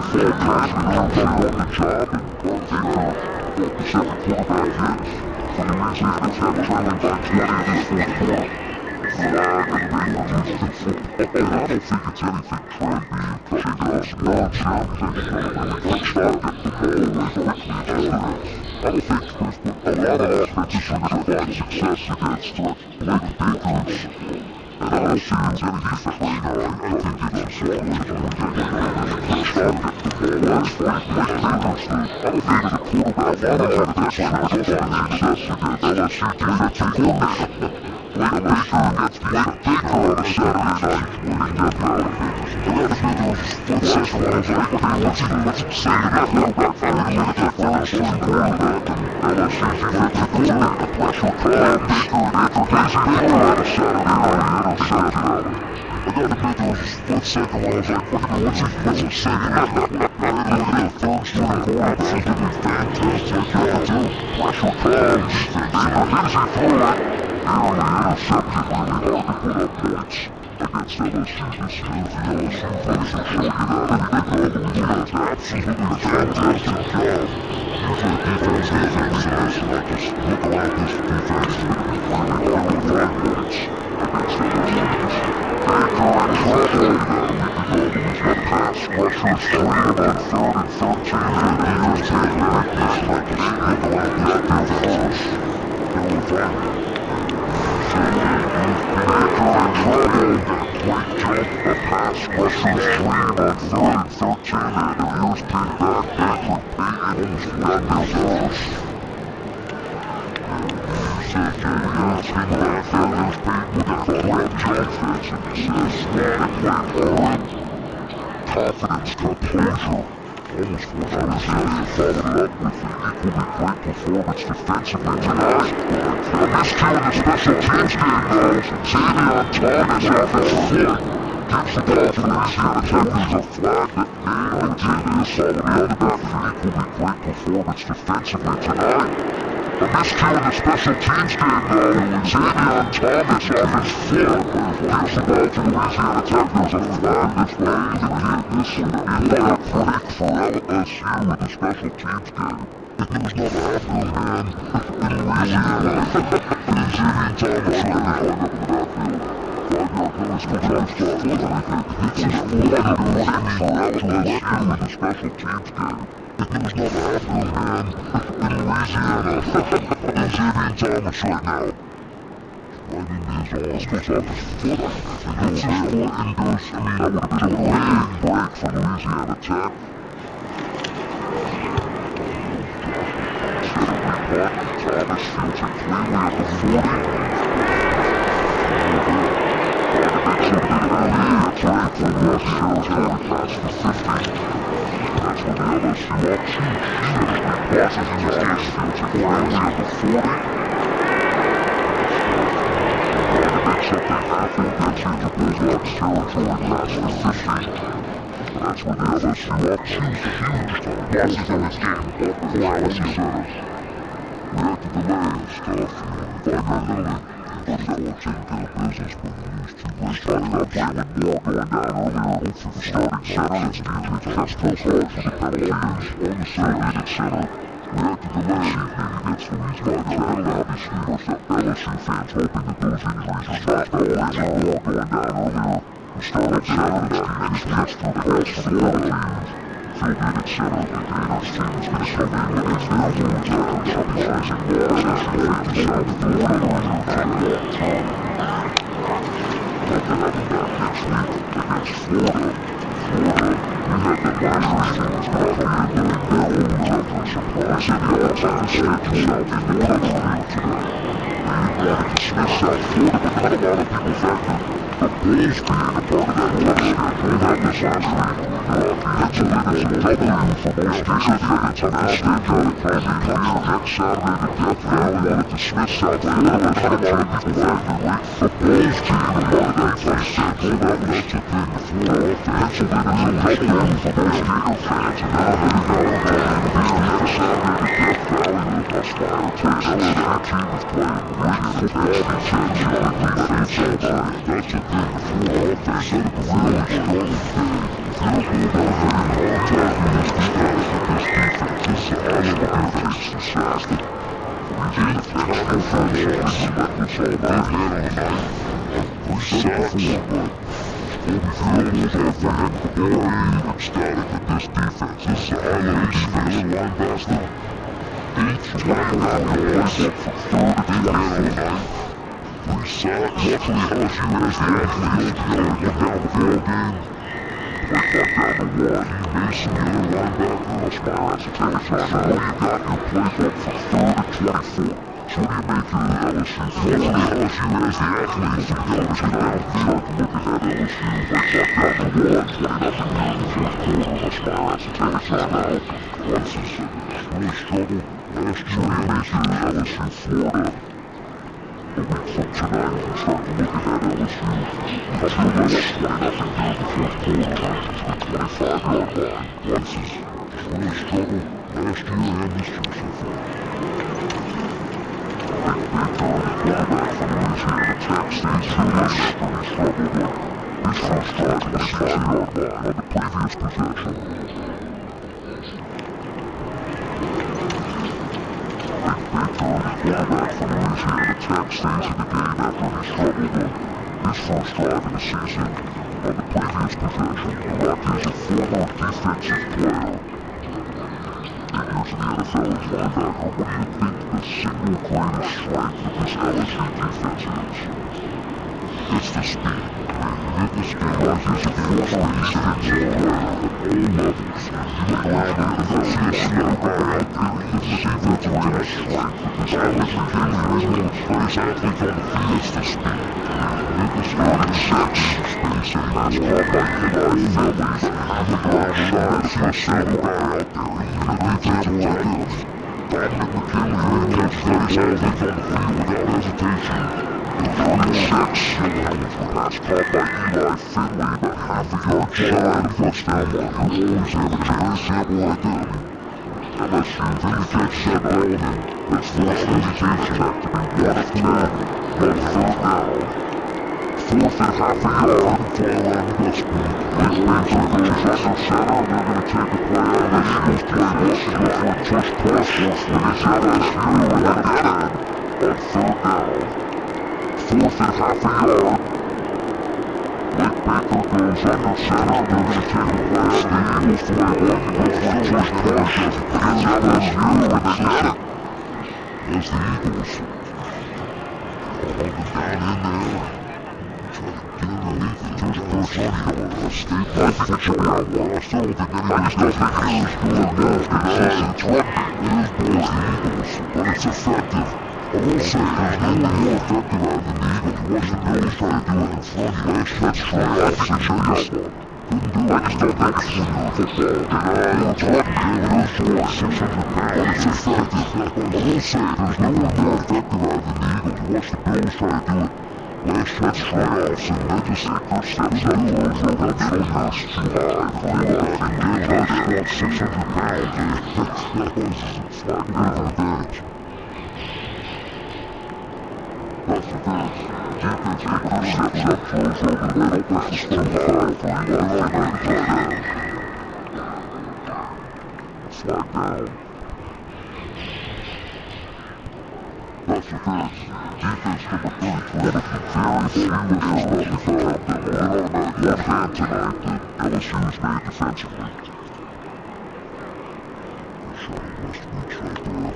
fall camp, and Trey won the job, and Baker, the second quarterback is. For the reason he gets that trailing by 20 in this fourth quarter. Flag and Baker used to football. And I don't think it's anything Trey being shaken up some dogs here. I think he's going to really quick start, get the ball away quickly as yesterday. I don't think there's been a lot of offenses are going to find success against Blake Bakers. And I don't see it's anything for Trey now. I think it's a swallow. He's going to get quick start, get the ball away, fight Blake Bakers. I don't think there's a quarterback on the offense that's going to find success against LSU defensive coordinator. Blake Baker gets Blake Baker on a Saturday night winning that power. And that's when those foot session was like, okay, what's he saying that quarterback for? He's going to get first string quarterback and LSU defensive coordinator. Pressure try Baker and Casey Baker on a Saturday night interception. I got to admit there was a split second where I was like, what's he saying that? And look at the first string quarterback, he's going to be fantastic. Yeah, too. Pressure try defense. Baker hits it forward. Early interception really hard to put up points against LSU this year. The LSU players are showing it out, and they know that he does absolutely a fantastic job. Usually defense has everything, and I just look around this defense and really hard to find points against LSU this year. Baker in trouble now. We can go, he's got pass rushers freed on 3rd and 13, and Baker's taking back this like just look around this defense. They were fine. Baker in trouble. Quick jump, a pass rushers freed on 3rd and 13, and the ears picked back. Baker Payton almost got their first. Says the ears picked back there. Ears Payton with a quick jump fence, and he says, swat it quick, hard. Confidence, composure. Almost forced LSU to follow it up with an equally great performance defensively tonight. A miscue in the special teams game, though. Xavier Thomas off his foot gives the ball to Louisiana Tech. There's a flag that may Xavier followed the other back with an equally great performance defensively tonight. A miscue in the special teams game, though. Xavier Thomas off his foot gives the ball to Louisiana Tech. There's a flag that may indicate this would be a hard break for LSU in the special teams game. It was never happening, man, in Louisiana. And Xavier Thomas right now up in the backfield. 5-yard penalty for jump stop. Hits his foot and a break for LSU in the special teams game. It was never happening, man, in Louisiana. And Xavier Thomas right now. Right into his arms, goes off his foot, and hits his foot, and goes, that would have been a big break for Louisiana Tech. Thomas fields it cleanly at the 40. Makes it a bit early. It's right for West territory past the 50. That's when the LSU option. Passes in the dash, fields it cleanly at the 40. Makes up the half-field gets into Bulldogs territory past the 50. That's when the LSU option. Huge passes in this game for LSU says. Reacted to delay stuff, 5-yard penalty. First that one taking care of business, but he used two great shots. Got Jalen Moore going down earlier. Hopefully the starting center that's DJ Tesco calls for the penalties on the designated center. Reacted to delay. See if maybe that's the reason why they got it. Obviously, there's LSU fans hoping that those injuries are not. Got Jalen Moore going down earlier. The starting center that's DJ Tesco calls for the penalties. Designated center of the Gators team is going to come in against their home tackle, Chubby Isaac Moore, as they fake the shot to the line for a long time. Hope to have him back next week against Florida. We had them last year's teams, but I'll be able to their home tackle surprise in the all-time schedule out in the Pennsylvania today. They wanted to dismiss South Florida, but not a lot of people factored the Bulls being a part of that list. And that was last week. Pennsylvania's a W for most cases against Penn State. Probably clear next Saturday to Death Valley. Wanted to dismiss South Florida, but not a lot of people factored the Bulls being a part of that list. And that's the thing. Florida Pennsylvania's a W for most Gator fans. And now they're going to next Saturday to Death Valley with Nussmeier. That team is playing great football. He said she might be face all night. That's the thing. The Florida offense had a really strong day. Liverpool got hit in hard time in this defense. This defense takes the sack. He did tackle for a loss. That's all they had on the night. We said it before, but Kobe Field was off the ball even static with this defense. This is a highlight defense. Linebacker 8-29 yards up for third and 10 on the night. 3 sacks. Luckily, LSU has the athlete altogether. Went down the ball game. Played back down to one. Mason, the other linebacker. Nussmeier has to take a shot. Now you got your playbook for third and 24. So what do you make of LSU? Luckily, LSU has the athletes to be able to get downfield. Looking at LSU, right back down to one. 20-0 here in the fourth quarter. Nussmeier has to take a shot now. Once has really struggled last year and this year. LSU, Florida. A week from tonight, we start looking at LSU. Couple of us 20-0 here in the fourth quarter. To the 25-yard line. Once has really struggled last year and this year so far. Quarterback from Louisiana Tech stays fearless after he struggled on his first drive at the 5-yard line on the previous possession. Quarterback from Louisiana Tech stays in the game after he struggled on his first drive of the season on the previous possession. The Rockies, a former defensive player, 8 years in the NFL as linebacker. What do you think the single greatest strength of this LSU defense is? It's the speed. The speed. Rockies, a former defensive player at all levels. You look around and you don't see a slow guy out there. The defensive greatest strength of this LSU defense. Greatest athlete on the field. It's the speed. The starting six. Space and that's called by Eli Phillies. You look around and you don't see a slow guy out there. Example like this. Dominic McKinley ran touchdowns all week on the field without hesitation. The 36 which was pass caught by Eli Finley about half a yard shy of the touchdown marker. You always have a clear example like that. LSU, then you catch that ball then. Let's force hesitation back to be 1 of 10 on 3rd down. 4th and half a yard and fly line with that speed. Nick Benson goes under center and they're going to take a play out of LSU's playbook and go for a touch pass force when it's LSU ahead of 10 on 3rd down. 4th and half a yard. Nick Baker goes under center and they're going to take a play out of the Eagles playbook and go for a touch pass against LSU and they get it. As the Eagles holding down in there. First person on a state by should be out one. I still don't think anybody's got the Eagles scoring goals because it's rugby. It is boys the Eagles, but it's effective. I will say there's no one more effective out than the Eagles. Watch the Bills try to do it in front of you. Let's try off and check out one. Couldn't do it. I just don't think it's football. It's rugby. It is boys, 600 pounds. It's effective. I will say there's no one more effective out than the Eagles. Watch the Bills try to do it. Last touch try-offs and they just take their steps up for it. That shoulders too high. They got 600 pounds and that was it's like an advantage. That's the thing. Defense take their steps up for it. They don't push the stuff high for you. They like that touchdown. Slide down. That's the thing. Defense number 3, Florida, very few issues about the foul. They will automatic one hand tonight that LSU has made defensively. Shot West Beach right there.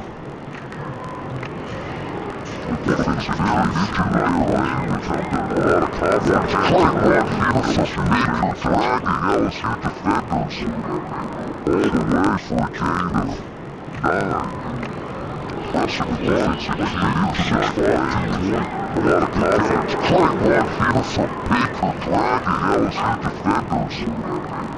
The defensive area injured by LSU was out there. A lot of confidence. Clay Rock, major dragging LSU defenders all the way for a gain of 9. Impressive defensive leader, 6'5", 220. A lot of good offense. Cutting one here from Baker, dragging LSU defenders.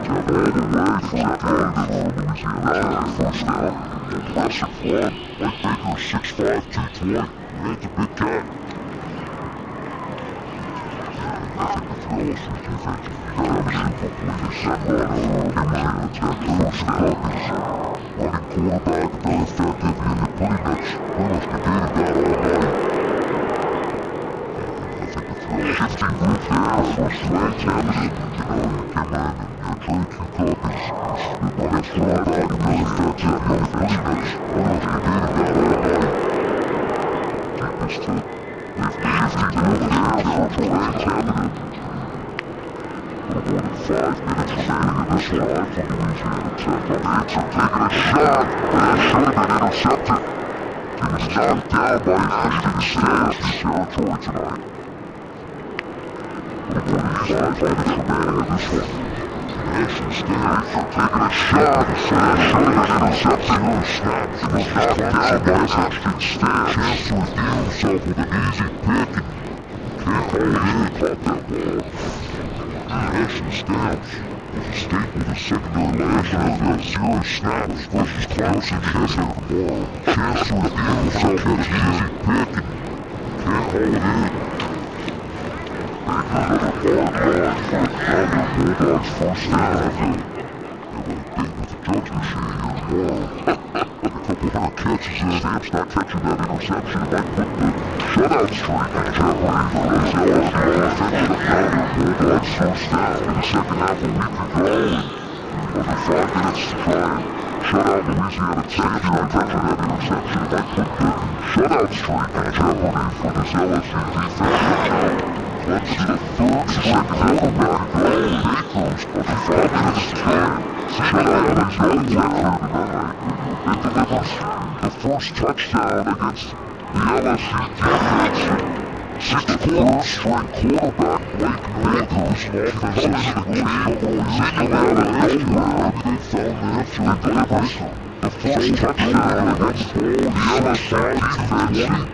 Got all the way for a gain for Louisiana. First down. Impressive run. Mike Baker, 6'5", 220. That's a big guy. I think the LSU defense, if you got LSU before you send one over, Louisiana Tech, first copies. Running quarterback, not effective, and you're pretty much negated that all night. I think the throw, 50 root there for Sway Tavis. You know, you came in and you're trying to copies. You're running quarterback, not effective, and you're pretty much negated that all night. Deepest to 50 root there for Sway Tavis. More than 5 minutes remaining in this drive for Louisiana Tech. Answer taking a shot, and it should have been intercepted. He was knocked down by Ashton Stairs in territory tonight. More than 5 minutes remaining in this one. Ashton Stairs taking a shot, and it should have been intercepted. He was knocked down by Ashton Stairs. Chance to redeem himself with an easy pick, and can't hold in, caught that ball. Ashton Stairs was a staple of the secondary last year. He had 0 snaps versus Clemson yesterday tomorrow. Chance to redeem himself with an easy pick and can't hold in. Baker's at a hard line for the Cowboy Bulldogs first down. They have a date with the judge machine here tomorrow. Like a couple hundred catches and Stamps not catching that interception. It might put the shutout streak in jeopardy for those LSU offense. The Bulldogs first down in the second half a week ago, and under 5 minutes to try and shut out Louisiana Tech. Not catching that interception. It might put the shutout streak in jeopardy for this LSU defense. Clemson the third string quarterback ago, and Akers under 5 minutes to try and shut out Louisiana Tech here tonight. It delivers the first touchdown against the LSU defense. 6th-quarter-string quarterback Blake Akers' offensive team seemingly out of nowhere. Maybe they found the answer. He delivers the first touchdown against the LSU defense.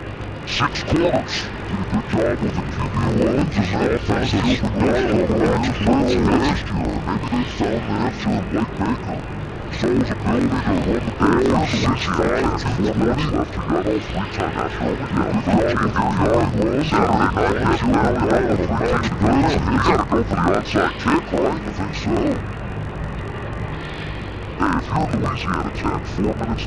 6 quarters. Did a good job with the QB runs and the offense that opened up all the way to France last year. Maybe they found the answer in Blake Baker. Souls ability to run the ball for 6'5", 4 minutes left. He got all 3 timeouts rolling. He got a good job with the yard run. Saturday night, that's now down with 3 teams to go. He's got to go for the onside kick, right? I think so. Hey, if you're Louisiana Tech, 4 minutes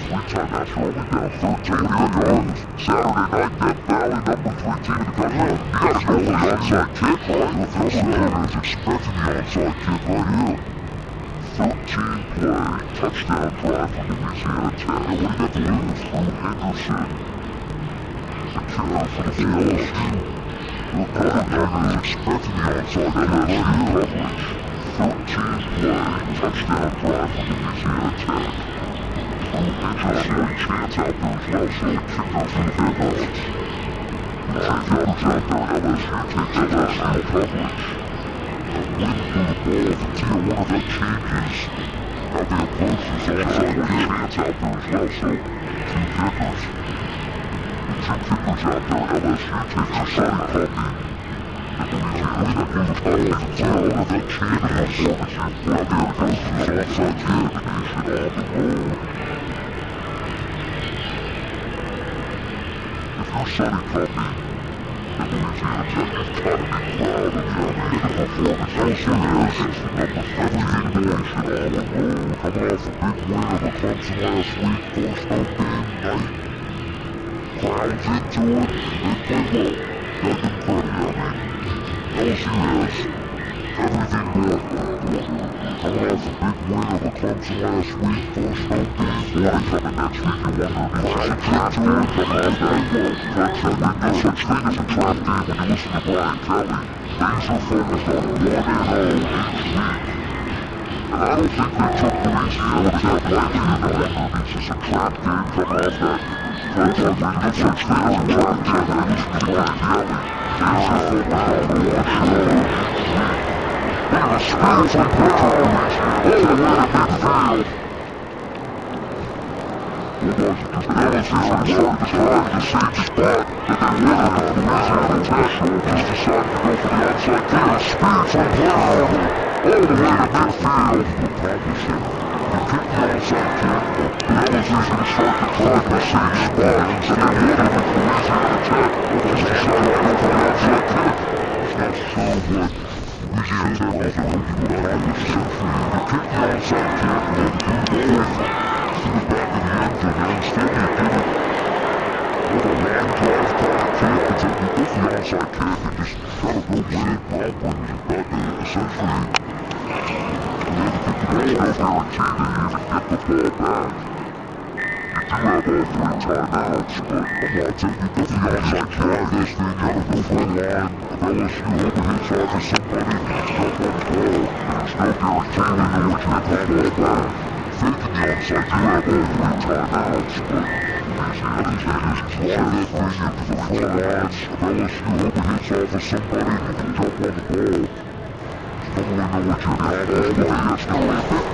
left, you got all 3 timeouts rolling down 13 yards. Saturday night, Death Valley, number 3 team in the country. You got to go for the onside kick, right? I think so. He's expecting the onside kick right here. 13-play touchdown drive for Louisiana Tech. What do you got to lose? Drew Henderson, the killer for the LSU. The quarterback is expecting the onside LSU coverage. 13-play touchdown drive for Louisiana Tech. Drew Henderson, chance out there as well, so he kicked out for the headlights. The 10 yards out there, LSU takes LSU coverage. Waiting for the ball, if it's either one of them changes, now they approach this onside chance out there as well, so 2 kickers. The 2 kickers out there, LSU takes a side copy. And Louisiana Tech moves the ball, if it's either one of them changes, now there goes this onside kick, and they should all be rolled. If you're sunny copy, and Louisiana Tech has got to be proud of the amazing performance also has. Everything more should all roll. Coming off a big win over Clemson last week, first opening night. Crowds into it, and they play well. Gotta give them credit, LSU has everything more. Coming off a big win over Clemson last week, first opening. Warning coming next week, you wonder if this is a trap game coming off that Clemson week. No such thing as a trap game when you listen to Brian Kelly. Laser focused on 1-0 each week. And I don't think they took Louisiana Tech lightly, you know. It's just a trap game coming off that Clemson week. No such thing as a trap game when you listen to Brian Kelly. Laser focused on 1-0 each week. Look at the spiritual pitch of Louisiana. Oh, what a big field. Bulldogs are just LSU's going to start to drive the same spot that they were in on Louisiana Tech. Just decided to go for the onside kick. Speed from Brown all the way to midfield to accomplish it. He kicked the onside kick, but LSU's going to start to drive the same spot that they were in on Louisiana Tech. Just decided to go for the onside kick. It's not sure what Louisiana Tech was hoping to accomplish essentially. He kicked the onside kick, and then threw the ball to the back of the end zone, and instead he did it with a long drive cover kick, and so he took the onside kick and just tried to go with it. Ball brings it back and essentially the ball's no guarantee that you even get the ball back. You do have all 3 timeouts, but come on, take you get the onside kick, this thing out of the front line of LSU overhits off of somebody and jump on the ball, and there's no guarantee that you would get the ball back. Faking the onside, you have all 3 timeouts, but Louisiana Tech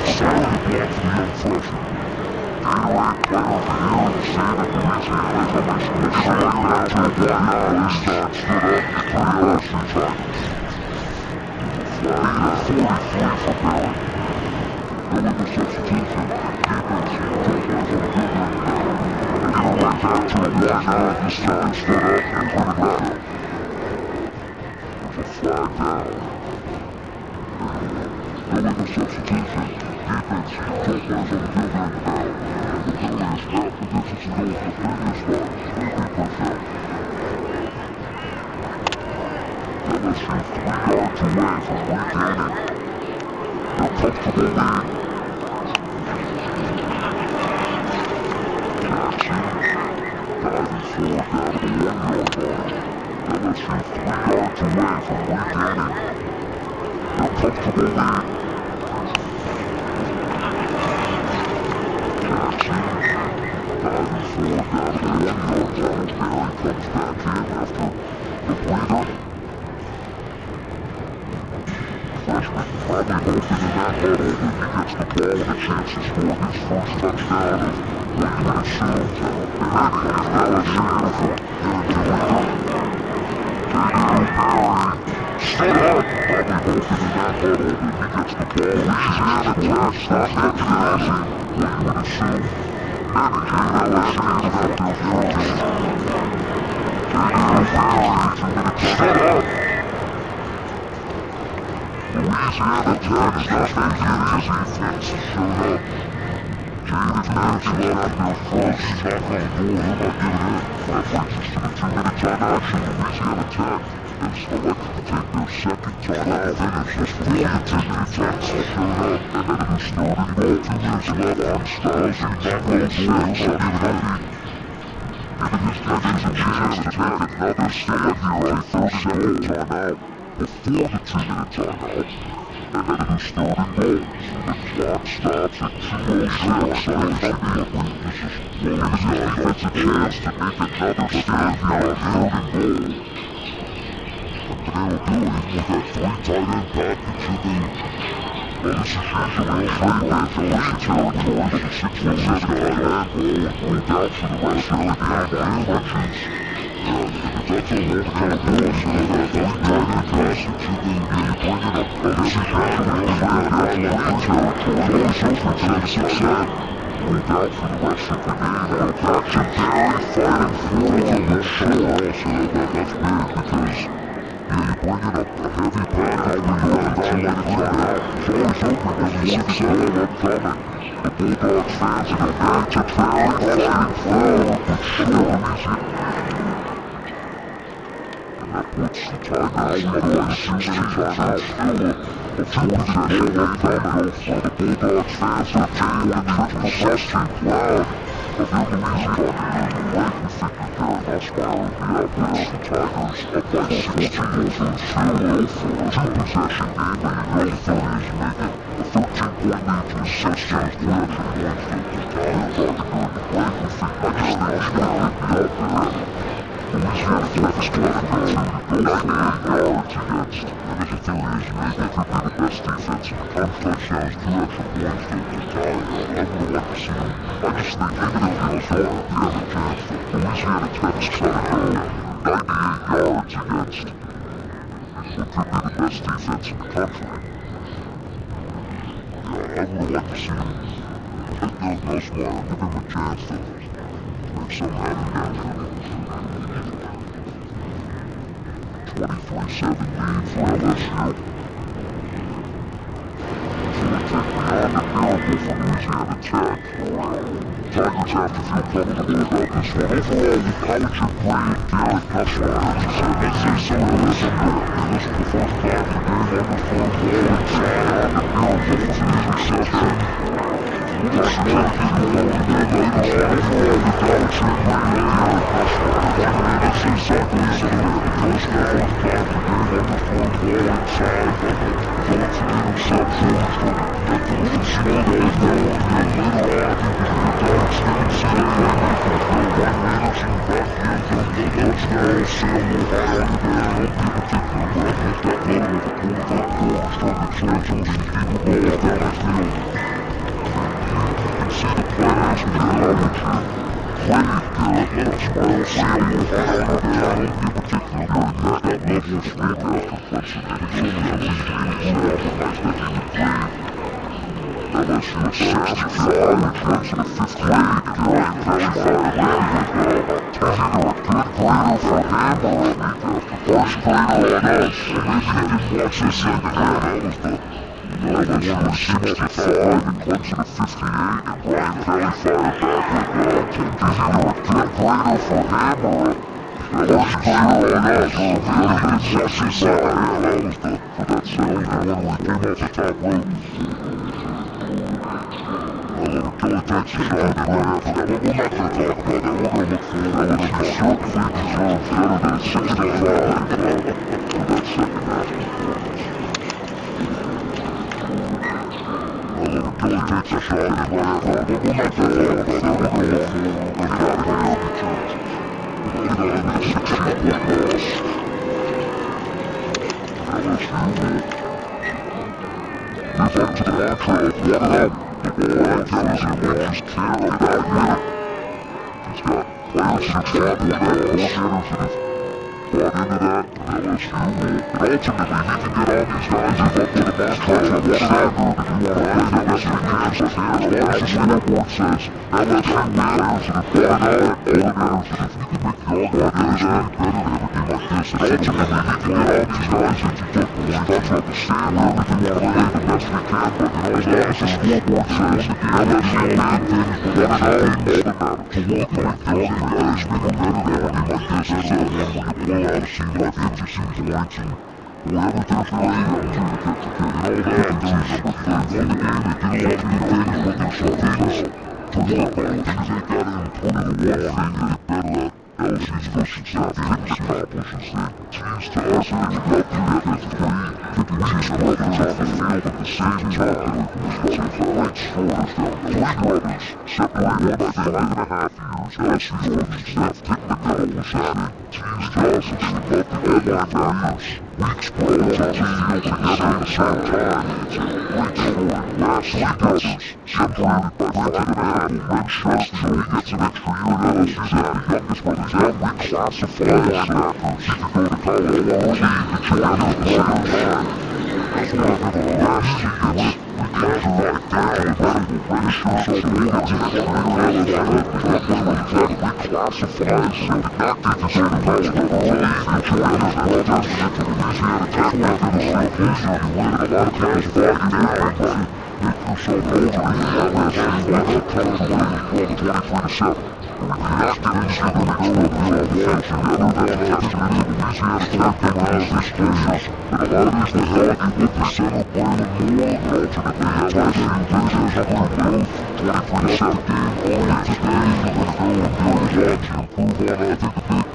just drive that thing into the front lines of LSU overhits off of somebody and you can jump on the ball. Don't really know what you're going to do. It's going to be a big block, too. Gain of 43, solid block for the young freshman. Gatorade player of the year in the state of Louisiana. Coming straight back to a 1-yard start, stood up for the LSU Tigers. Gain of 43 for Barry. Going to substitution. Defense, Jones on the good one now. They're going to right back to a 1-yard this time, stood up and put it back up. Flag down. Going to substitution. Defense, Jones on the good one now. The penalty is not the distance to go with the previous one. Straight defense out. LSU 3 yards away from regaining their comfortable lead. Jackson diving forward down to the 1-yard line. LSU 3 yards away from regaining their comfortable lead. Jackson diving forward down to the 1-yard line. Barry comes back in after the breather. Freshman probably hoping in that huddle that he gets the ball and a chance to score his first touchdown of what you would assume is an LSU uniform here in Toledo. Barry stood up, probably hoping in that huddle that he gets the ball. Louisiana Tech stopped that passing, what you would assume. Managing LSU is out there fronting. Barry stood up. Louisiana Tech is not making it easy. Flex showed up. Jaden Maxwell out there front. He's not going to do it. He'll not give it in. That brings us to the 2-minute timeout. Louisiana Tech has selected to take their second timeout. Finish just for the 2-minute timeout. Showed up. They had a new starting ball. 2 minutes left on Styles and Maxwell says, I'll give it in. Giving his Texans a chance to take another stand here on their second timeout. Before the 2-minute timeout, they had a new starting ball, so the clock stops at 2:06, so immediately this is Louisiana gets a chance to make another stand here on 3rd and goal. And they'll do it with that 3 tight end package of the, well, this is usually a 3-back elite territory, so 6 or 7 tight end ball with 3 backs for the rest of the game, which is that's a whole kind of ball, so that 3 tight end passage, and then you bring it up. Well, this is usually a 3-back elite territory, so for 10, 6, 7. 3 back for the rest of the game. And backs are Barry fighting for it a little short also. That's big because you bring it up a heavy pack over here on the 2-minute timeout. It's always open when you 6-7 upcoming. The Bulldogs fans are going to Barry fighting forward, but short and easy. That puts the Tigers with a 16 timeout still a 2-possession game coming for the Bulldogs fans. They're jailing the possession crowd of their Louisiana late and thinking Barry Nussmeier will be out there. The Tigers up by 16 over 2-possession game where you know the 30s make it a 13-point lead to a 16th possession points. The Tigers are going to play and think, I just think Nussmeier will be out there. Louisiana Tech's trying to go 98 yards against, and as a theory is you made that could be the best defense in the country. Touchdowns, 2 extra points to tie. I would like to see them. I just think even if you saw it, they have a chance. Louisiana Tech's trying to go 98 yards against what could be the best defense in the country. Yeah, I would like to see them take down Nussmeier, give him a chance to make some happy down. 23-7 lead for LSU. So we take beyond the miracle for Louisiana Tech. Tigers have to feel comfortable about this one. Overall, how would you grade Garrett Nussmeier? As you said, let's say some of this in there. And this is the first time the game on the front wall inside on the miracle for his reception. Plus, you take it all in there later on. Overall, the college should grade Garrett Nussmeier. Let's say something is in there. First time the game on the front wall inside. Thoughts and interceptions. That those are small guys now. And then later on, you can get down Stephen City playmakers. They'll Wayne Anderson back in. Touchdown, Sam Ohio today. I don't give a particular breakfast. That level of a quarterback ball started stretching these deeper balls down the field. You can see the players in the elementary. Played Garrett Nussmeier, Sam Ohio today. I don't give a particular breakfast. That level of speed after Clemson. And it's only a lead 87 that he would play. LSU at 65, and Clemson at 58. Garrett very far away. Taking a good grader for Hammer. First grader on us. And maybe he didn't watch this end again. LSU at 65, and Clemson at 58. And Brian Kelly fired back with taking a good grader for Hammer. First grader on us. Maybe he didn't watch this end again. That was for that second one when we came off the top rope. Kelly takes a shot right after that, but we're not going to talk about that. We're going to look forward to LSU certainly deserves better than 65 for that second half performance. Kelly takes a shot right after that, but we're not going to talk about that. We're going to look forward to that returns. We're going to have a 16-point loss. LSU move on to the mantra of 1-0. The ball tells him what just care about him. He's got players 6'5" on that coordinators that have bought into that, and LSU will. And ultimately, he can get all these guys if up to the mantra of 1-0. If you want to play the rest of the games like this, as the scoreboard says, LSU players that have bought out it, coordinators that if you can make your coordinators any better and everything like this, and ultimately, he can get all these guys into football. He does have to stand wherever he wants to play the best we can, but as the scoreboard says, LSU bad things, but 1-0 automatic. So what can we do? Guys, make it better than everything like this. This is one where you blow out a seed like interesting points and everything's great up to the kick and all that. And then number 3 won the game. They did a lot of good things, but there's some things to work on. Things they got in 20-1 thing to get better at. LSU's versus that didn't accomplish as they teased to us and they got through that with 3 runners off the field at the same time. It felt shoulders down. 3 runners separated by 5.5 years. LSU's coaching staff took the goals as they teased to us and they got the deadline for years. Weeks brought us on the field together at the same time. It's a great story. Last 3 brothers separated by 5.5 red shirts. So he gets an extra year at LSU's at the youngest brother. Then we classify linebackers. He could go to college or league and join us at the same time. That's why for the last 2 years, we classified down the medical register so we get to the college that way we classified so we not get to say the college or league and join us brothers to get to Louisiana Tech after the same season. You win a lot of guys fighting down, but make yourself older and you have LSU wins the college or league we call the 23-7. We cannot get into the middle of the offense and everyone has to get to Louisiana Tech and has these players. But a lot of these will argue with the center playing more, but ultimately LSU loses up to both. 23-7 game, only today we're going to go and do a lot to improve on it. I think the big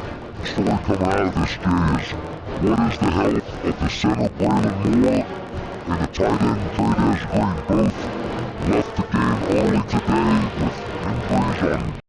story coming out of this game is what is the health of the center playing more and the tight end Trey Green both left the game early today with injuries on